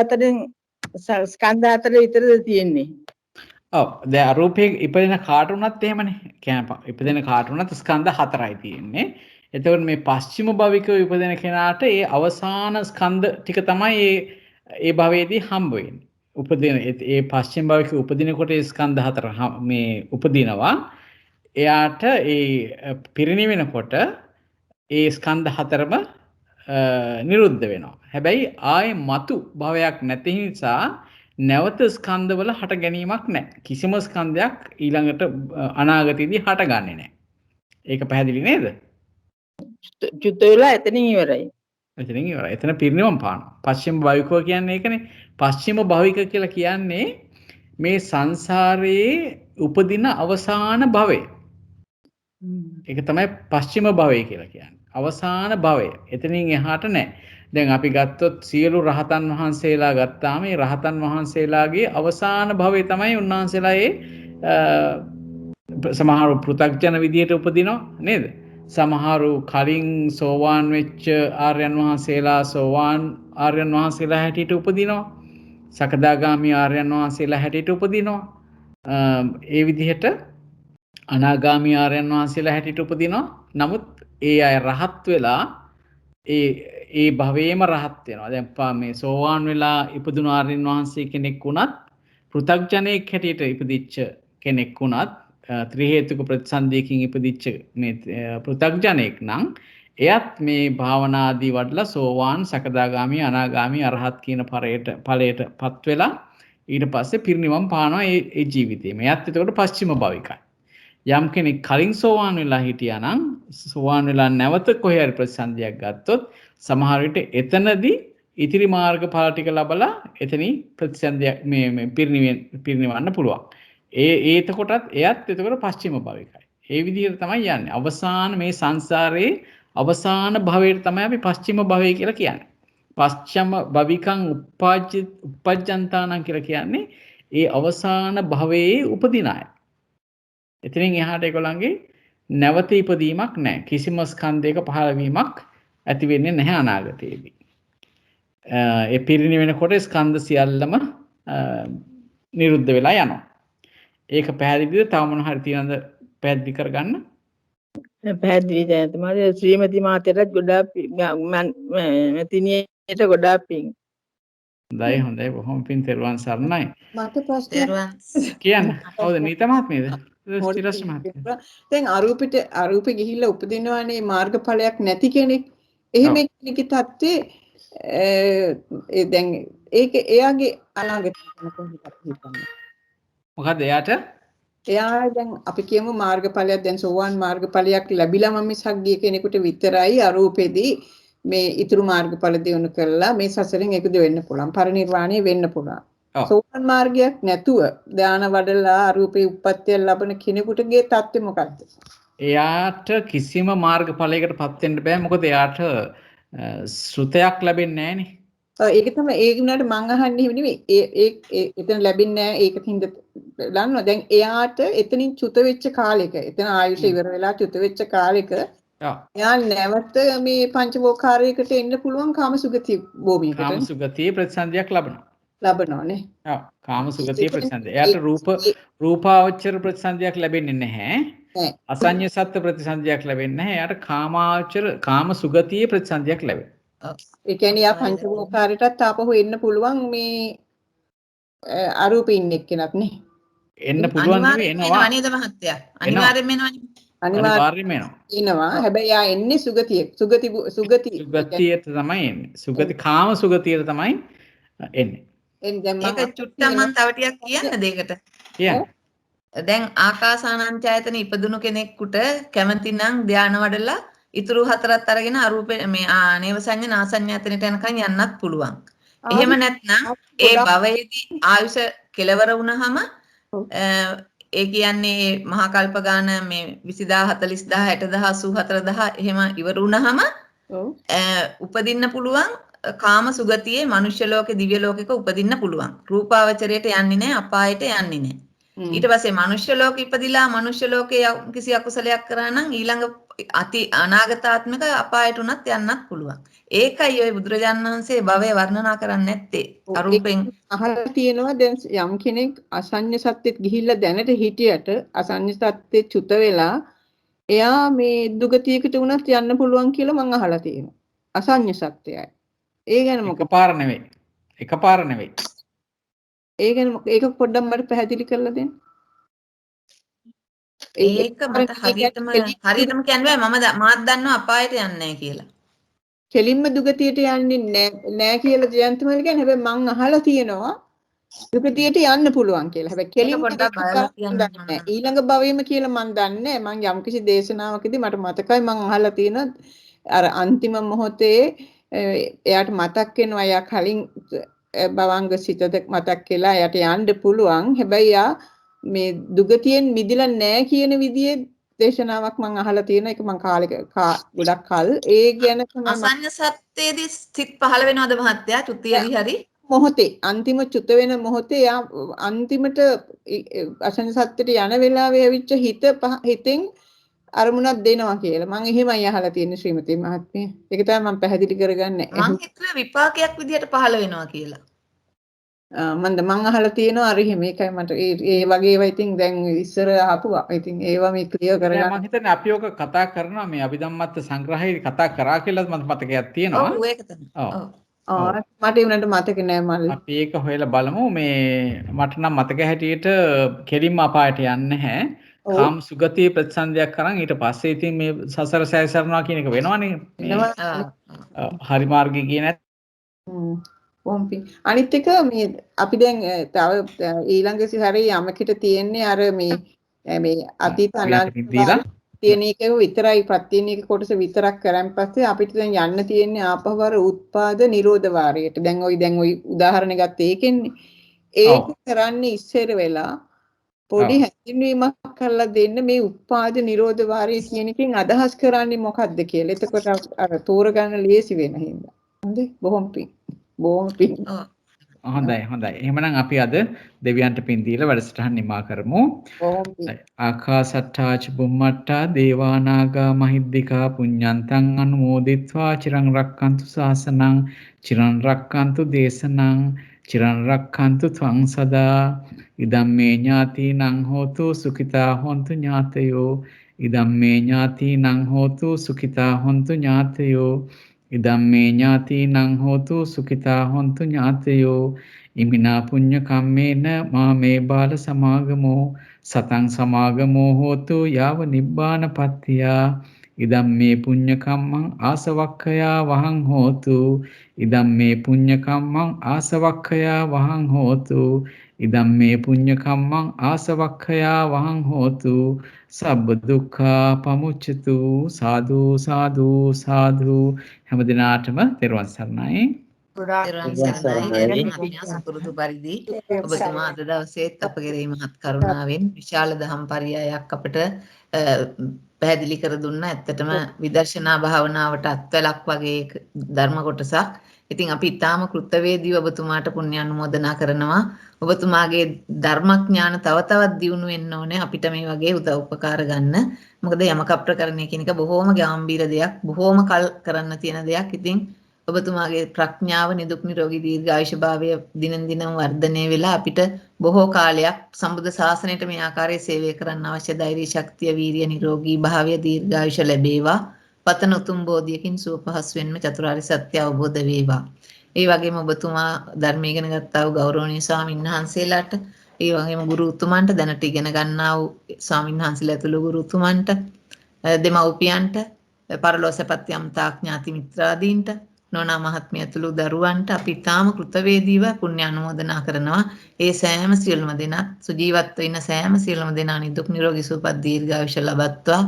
හතර විතරද තියෙන්නේ. ඔව් දැන් අරූපේ ඉපදෙන කාට උනත් එහෙමනේ. කියන්නේ ඉපදෙන කාට උනත් ස්කන්ධ හතරයි තියෙන්නේ. එතකොට මේ පස්චිම භවිකව ඉපදෙන කෙනාට ඒ අවසාන ස්කන්ධ ටික තමයි ඒ භවයේදී හම්බ වෙන්නේ. උපදින ඒ පස්චිම භවිකව උපදිනකොට ඒ ස්කන්ධ හතර මේ උපදිනවා. එයාට ඒ පිරිනිවෙනකොට ඒ ස්කන්ධ හතරම නිරුද්ධ වෙනවා. හැබැයි ආයේ මතු භවයක් නැති නිසා නැවත ස්කන්ධවල හට ගැනීමක් නැහැ. කිසිම ස්කන්ධයක් ඊළඟට අනාගතයේදී හටගන්නේ නැහැ. ඒක පැහැදිලි නේද? චුත වෙලා එතනින් ඉවරයි. එතනින් ඉවරයි. එතන පිරිනිවන් පානවා. පස්චිම භවිකෝ කියන්නේ ඒකනේ. පස්චිම භවික කියලා කියන්නේ මේ සංසාරයේ උපදින අවසාන භවය. ඒක තමයි පස්චිම භවය කියලා කියන්නේ. අවසාන භවය. එතනින් එහාට නැහැ. දැන් අපි ගත්තොත් සියලු රහතන් වහන්සේලා ගත්තාම මේ රහතන් වහන්සේලාගේ අවසාන භවය තමයි උන්වහන්සේලා සමහරු පෘථග්ජන විදියට උපදිනවා නේද? සමහරු කලින් සෝවාන් වෙච්ච ආර්යයන් වහන්සේලා සෝවාන් ආර්යයන් වහන්සේලා හැටියට උපදිනවා. සකදාගාමි ආර්යයන් වහන්සේලා හැටියට උපදිනවා. ඒ විදිහට අනාගාමි ආර්යයන් වහන්සේලා හැටියට උපදිනවා. නමුත් ඒ අය රහත් වෙලා ඒ භවයේම රහත් වෙනවා. දැන් මේ සෝවාන් වෙලා ඉපදුණු ආර්යයන් වහන්සේ කෙනෙක් වුණත් පෘථග්ජනෙක් හැටියට ඉපදිච්ච කෙනෙක් වුණත් ත්‍රි හේතුක ප්‍රතිසන්දියකින් ඉපදිච්ච මේ පෘථග්ජනෙක් නම් එයත් මේ භාවනාදී වඩලා සෝවාන් සකදාගාමි අනාගාමි අරහත් කියන ඵලයටපත් වෙලා ඊට පස්සේ පිරිනිවන් පානවා ඒ ජීවිතේ. මෙයත් එතකොට පස්චිම භවිකයි. යම් කෙනෙක් කලින් සෝවාන් වෙලා හිටියා නම් සෝවාන් වෙලා නැවත කොහේ හරි ප්‍රතිසන්දියක් ගත්තොත් සමහර විට එතනදී ඉතිරි මාර්ගඵල ටික ලබලා එතනින් ප්‍රතිසන්දියක් මේ පිරිනිවන්න පුළුවන්. එතකොටත් එයත් එතකොට පස්චිම භවිකයි. ඒ විදිහට තමයි යන්නේ. අවසාන මේ සංසාරයේ අවසාන භවයට තමයි අපි පස්චිම භවය කියලා කියන්නේ. පස්චම භවිකං uppajjantāනං කියලා කියන්නේ ඒ අවසාන භවයේ උපදින අය. එතනින් එහාට ඒගොල්ලන්ගේ නැවත ඉපදීමක් නැහැ. කිසිම ස්කන්ධයක පහළවීමක් ඇති වෙන්නේ නැහැ අනාගතයේදී. ඒ පිරිනිවෙනකොට ස්කන්ධ සියල්ලම නිරුද්ධ වෙලා යනවා. ඒක පැහැදිලිද? තව මොන හරි තියනද පැහැදිලි කරගන්න? පැහැදිලි දැනට මම ශ්‍රීමති මාතයටත් ගොඩාක් මැතිනියට ගොඩාක් පිං. හොඳයි හොඳයි බොහොම පිං තෙරුවන් සරණයි. මට ප්‍රශ්නයක් කියන්න. කවුද නීතා මහත්මියද? පොඩි ස්තිරස් මහත්මිය. දැන් අරූපෙ ගිහිල්ලා උපදිනවානේ මාර්ගඵලයක් නැති කෙනෙක්. එහෙම කෙනෙක්ගේ තත්ත්වේ දැන් ඒක එයාගේ අනාගතය ගැන කොහොමද හිතන්නේ? මොකද එයාට එයා දැන් අපි කියමු මාර්ගඵලයක් දැන් සෝවාන් මාර්ගඵලයක් ලැබිලාම මිසක් ගිය කෙනෙකුට විතරයි අරූපෙදී මේ ඊතුරු මාර්ගඵල දිනු කරලා මේ සසරෙන් එකතු වෙන්න පුළුවන්. පරිණිරවාණය වෙන්න පුළුවන්. සෝවාන් මාර්ගයක් නැතුව ධාන වඩලා අරූපේ උප්පත්තිය ලබන කෙනෙකුටගේ තත්ත්වය මොකක්ද? එයාට කිසිම මාර්ගඵලයකටපත් වෙන්න බෑ. මොකද එයාට ශ්‍රුතයක් ලැබෙන්නේ නැහනේ. ඒක තමයි ඒ වුණාට මං අහන්නේ එහෙම නෙමෙයි. ඒ එතන ලැබෙන්නේ නැහැ. ඒකින්ද දන්නවා. දැන් එයාට එතනින් චුත වෙච්ච කාලෙක එතන ආයුෂ ඉවර වෙලා චුත වෙච්ච කාලෙක එයා නැවත මේ පංචවෝකාරයකට එන්න පුළුවන් කාමසුගතිය භූමියකට. කාමසුගතිය ප්‍රතිසන්දියක් ලබනවානේ. ඔව් කාමසුගතිය ප්‍රතිසන්දිය. එයාට රූපාවචර ප්‍රතිසන්දියක් ලැබෙන්නේ නැහැ. අසඤ්ඤ සත්ත්ව ප්‍රතිසන්දියක් ලැබෙන්නේ නැහැ. එයාට කාමසුගතිය ප්‍රතිසන්දියක් ලැබෙනවා. ඒ කියන්නේ යා පංචවෝකාරයටත් ආපහු එන්න පුළුවන් මේ අරූපේ ඉන්න එක්කෙනත් නේ. එන්න පුළුවන් නෙවෙයි එනවා. නේද මහත්තයා? අනිවාර්යෙන්ම එනවනේ. අනිවාර්යෙන්ම එනවා. හැබැයි යා එන්නේ සුගතියට තමයි එන්නේ. සුගති කාම සුගතියට තමයි එන්නේ. ඒක චුට්ටක් මම තව ටිකක් කියන්නද ඒකට? කියන්න. දැන් ආකාසානංචායතන ඉපදුණු කෙනෙකුට කැමති නම් ධානය වඩලා ඉතුරු හතරත් අරගෙන අරූපේ මේ නේව සංඥා නාසඤ්ඤායතනට යනකම් යන්නත් පුළුවන්. එහෙම නැත්නම් ඒ භවයේදී ආයුෂ කෙලවර වුණාම ඒ කියන්නේ මහා කල්ප ගාන මේ 20000 40000 60000 84000 එහෙම ඉවර වුණාම උපදින්න පුළුවන් කාම සුගතියේ මනුෂ්‍ය ලෝකේ දිව්‍ය ලෝකෙක උපදින්න පුළුවන්. රූපාවචරයට යන්නේ නැහැ, අපායට යන්නේ නැහැ. ඊට පස්සේ මනුෂ්‍ය ලෝකෙ ඉපදිලා මනුෂ්‍ය ලෝකේ කිසි අකුසලයක් කරා නම් ඊළඟ අති අනාගතාත්මක අපායට උනත් යන්නත් පුළුවන්. ඒකයි ඔය බුදුරජාණන් වහන්සේ භවය වර්ණනා කරන්නේ නැත්තේ. අරූපෙන් අහලා තියෙනවා දැන් යම් කෙනෙක් අසඤ්ඤ සත්‍යෙත් ගිහිල්ලා දැනට හිටියට අසඤ්ඤ සත්‍යෙත් චුත වෙලා එයා මේ දුගතියකට උනත් යන්න පුළුවන් කියලා මම අහලා තියෙනවා. අසඤ්ඤ සත්‍යයයි. ඒ ගැන මොකක්ද? එකපාර නෙවෙයි. ඒ ගැන ඒක පොඩ්ඩක් මට පැහැදිලි කරලා දෙන්න. ඒක මට හරියටම කියන්නේ මාත් දන්නවා අපායට යන්නේ නැහැ කියලා. කෙලින්ම දුගතියට යන්නේ නැහැ කියලා ජයන්තමල් කියන්නේ. හැබැයි මං අහලා තියෙනවා දුගතියට යන්න පුළුවන් කියලා. හැබැයි කෙලින්ම ඊළඟ භවෙම කියලා මං දන්නේ නැහැ. මං යම්කිසි දේශනාවකදී මට මතකයි මං අහලා තියෙන අර අන්තිම මොහොතේ එයාට මතක් වෙනවා එයා කලින් භවංග සිතද මතක් කියලා එයාට යන්න පුළුවන්. හැබැයි යා මේ දුගතියෙන් මිදිලා නැහැ කියන විදිහේ දේශනාවක් මම අහලා තියෙන එක මම ගොඩක් කල් ඒ ගැන තමයි අසඤ්ඤ සත්‍යයේදී සිත් පහළ වෙනවද මහත්තයා චුතියේදී හරි මොහොතේ අන්තිම චුත වෙන මොහොතේ යා අන්තිමට අසඤ්ඤ සත්‍යයට යන වෙලාවේ ඇවිච්ච හිතෙන් අරමුණක් දෙනවා කියලා මම එහෙමයි අහලා තියෙන්නේ ශ්‍රීමති මහත්මිය. ඒක තමයි මම පැහැදිලි කරගන්නේ. මම හිතුවේ විපාකයක් විදිහට පහළ වෙනවා කියලා. මම අහලා තියෙනවා අර එහෙම ඒකයි මට ඒ වගේ ඒවා ඉතින් දැන් ඉස්සර ආපුවා. ඉතින් ඒවා මේ ක්ලියර් කරගන්න මම හිතන්නේ අපි ඔක කතා කරනවා මේ අභිධම්මත් සංග්‍රහයේ කතා කරා කියලා මට මතකයක් තියෙනවා. ඔව් ඒක තමයි. ඔව්. මට ඒ උනට මතක නෑ මල්ලි. අපි ඒක හොයලා බලමු මේ මට නම් මතක හැටියට කෙලින්ම අපායට යන්නේ නැහැ. කාම සුගතිය ප්‍රතිසන්දියක් කරන් ඊට පස්සේ ඉතින් මේ සසර සැරිසරනවා කියන එක වෙනවනේ. හරි මාර්ගය කියන පොම්පි අනිත් එක මේ අපි දැන් තව ඊළඟ සැරේ යමකට තියෙන්නේ අර මේ අතීත අනාගත තියෙන එක විතරයි ප්‍රත්‍යනික කොටස විතරක් කරන් පස්සේ අපිට දැන් යන්න තියෙන්නේ ආපහවර උත්පාද නිරෝධ වාරයට. දැන් ওই උදාහරණ ගත්තේ ඒකෙන්නේ. ඒක කරන්නේ ඉස්සර වෙලා පොඩි හැඳින්වීමක් කරලා දෙන්න මේ උත්පාද නිරෝධ වාරය කියන එකෙන් අදහස් කරන්නේ මොකක්ද කියලා. එතකොට අර තෝරගන්න ලේසි වෙන හින්දා. හොඳයි බොහොම පිං. හොඳයි. එහෙමනම් අපි අද දෙවියන්ට පින් දීලා වැඩසටහන නිමා කරමු. ආකාසට්ටා ච බුම්මට්ටා දේවානාගා මහිද්దికා පුඤ්ඤන්තං අනුමෝදිත්වා චිරං රක්칸තු ශාසනං චිරං රක්칸තු දේශනං චිරන් රක්ඛන්තු ත්වං සදා ඉදම්මේ ඥාතිනං හෝතු සුඛිතා හොන්තු ඥාතයෝ ඉදම්මේ ඥාතිනං හෝතු සුඛිතා හොන්තු ඥාතයෝ ඉදම්මේ ඥාතිනං හෝතු සුඛිතා හොන්තු ඥාතයෝ ඉමිනා පුඤ්ඤ කම්මේන මාමේ බාල සමාගමෝ සතං සමාගමෝ හෝතු යාව නිබ්බාන පත්තියා ඉදම්මේ පුඤ්ඤ කම්මං ආසවක්ඛයා වහං හෝතු ඉදම්මේ පුඤ්ඤ කම්මං ආසවක්ඛයා වහං හෝතු ඉදම්මේ පුඤ්ඤ කම්මං ආසවක්ඛයා වහං හෝතු සබ්බ දුක්ඛා පමුච්චතු සාදු සාදු සාදු හැම දිනාටම තෙරුවන් සරණයි. තෙරුවන් සරණයි. අපි සුපුරුදු පරිදි ඔබතුමා අද දවසේත් අප කෙරෙහි මහත් කරුණාවෙන් විශාල දහම් පරයයක් අපට පැහැදිලි කර දුන්නා. ඇත්තටම විදර්ශනා භාවනාවට අත්වලක් වගේ ධර්ම කොටසක්. ඉතින් අපි ඊටාම කෘතවේදීව ඔබතුමාට පුණ්‍ය අනුමෝදනා කරනවා. ඔබතුමාගේ ධර්මඥාන තව තවත් දියුණු වෙන්න ඕනේ අපිට මේ වගේ උදව් උපකාර ගන්න. මොකද යමක ප්‍රකරණය කියන එක බොහොම ගැඹීර දෙයක්, බොහොම කල් කරන්න තියෙන දෙයක්. ඉතින් ඔබතුමාගේ ප්‍රඥාව නිදුක් නිරෝගී දීර්ඝායුෂ භාවය දිනෙන් දින වර්ධනය වෙලා අපිට බොහෝ කාලයක් සම්බුද්ධ ශාසනයට මේ ආකාරයේ සේවය කරන්න අවශ්‍ය ධෛර්ය ශක්තිය වීරිය නිරෝගී භාවය දීර්ඝායුෂ ලැබේවා. පතන උතුම් බෝධියකින් සුව පහසු වෙන්න චතුරාර්ය සත්‍ය අවබෝධ වේවා. ඒ වගේම ඔබතුමා ධර්ම ඉගෙන ගත්තා වූ ගෞරවනීය ස්වාමීන් වහන්සේලාට, ඒ වගේම ගුරු උතුමන්ට, දැනට ඉගෙන ගන්නා වූ ස්වාමීන් වහන්සේලා ඇතුළු ගුරු උතුමන්ට, දෙමව්පියන්ට, පරලෝසපත් යම්තා ඥාති මිත්‍රාදීන්ට, නෝනා මහත්මිය ඇතුළු දරුවන්ට අපි තාම කෘතවේදීව පුණ්‍ය අනුමෝදනා කරනවා. ඒ සෑම සියලුම දෙනාත් සුජීවත්ව ඉන්න සෑම සියලුම දෙනා නිදුක් නිරෝගී සුවපත් දීර්ඝායුෂ ලබත්වා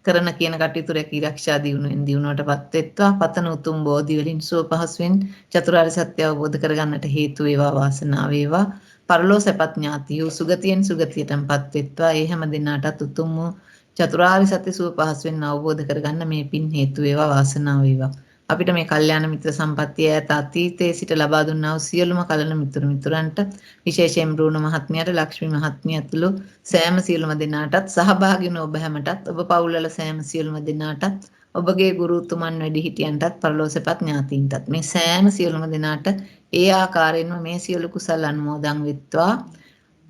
කරන කියන කටයුතු රැකීරක්ෂා දියුණුවෙන් දියුණුවටපත් වෙත්වා පතන උතුම් බෝධි වලින් සුව පහසුවෙන් චතුරාර්ය සත්‍ය අවබෝධ කරගන්නට හේතු වේවා වාසනාව වේවා. පරලෝසපත් ඥාතියෝ සුගතියෙන් සුගතියටපත් වෙත්වා. ඒ හැම දිනාටත් උතුම් වූ චතුරාර්ය සත්‍ය සුව පහසුවෙන් අවබෝධ කරගන්න මේ පින් හේතු වේවා වාසනාව වේවා. අපිට මේ කල්යාණ මිත්‍ර සම්පත්තිය ඈත අතීතයේ සිට ලබා දුන්නා වූ සියලුම කලන මිතුරන්ට විශේෂයෙන් බ්‍රූණ මහත්මියට, ලක්ෂ්මී මහත්මිය ඇතුළු සෑම සියලුම දෙනාටත් සහභාගී වුණ ඔබ හැමටත්, ඔබ පවුල්වල සෑම සියලුම දෙනාටත්, ඔබගේ ගුරුතුමන් වැඩිහිටියන්ටත්, පරලෝසපත් ඥාතීන්ටත් මේ සෑම සියලුම දෙනාට ඒ ආකාරයෙන්ම මේ සියලු කුසල අනුමෝදන් වෙත්වා.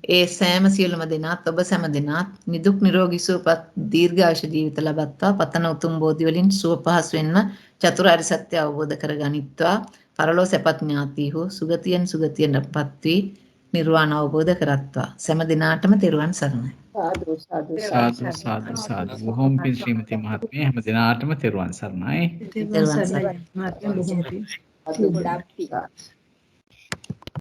ඒ සෑම සියලුම දෙනාත් ඔබ සෑම දෙනාත් නිදුක් නිරෝගී සුවපත් දීර්ඝායුෂ ජීවිත ලබත්වා පතන උතුම් බෝධි වලින් සුව පහසු වෙන්න චතුරාර්ය සත්‍ය අවබෝධ කරගනිත්වා. පරලෝසපත් ඥාතිහු සුගතියෙන් සුගතියටපත් වී නිර්වාණ අවබෝධ කරත්වා. සෑම දිනාටම තෙරුවන් සරණයි. සාදු සාදු සාදු. බොහොම පිං ශ්‍රීමති මහත්මිය හැම දිනාටම තෙරුවන් සරණයි. තෙරුවන් සරණයි. මාත්‍ය බොහොම පිං.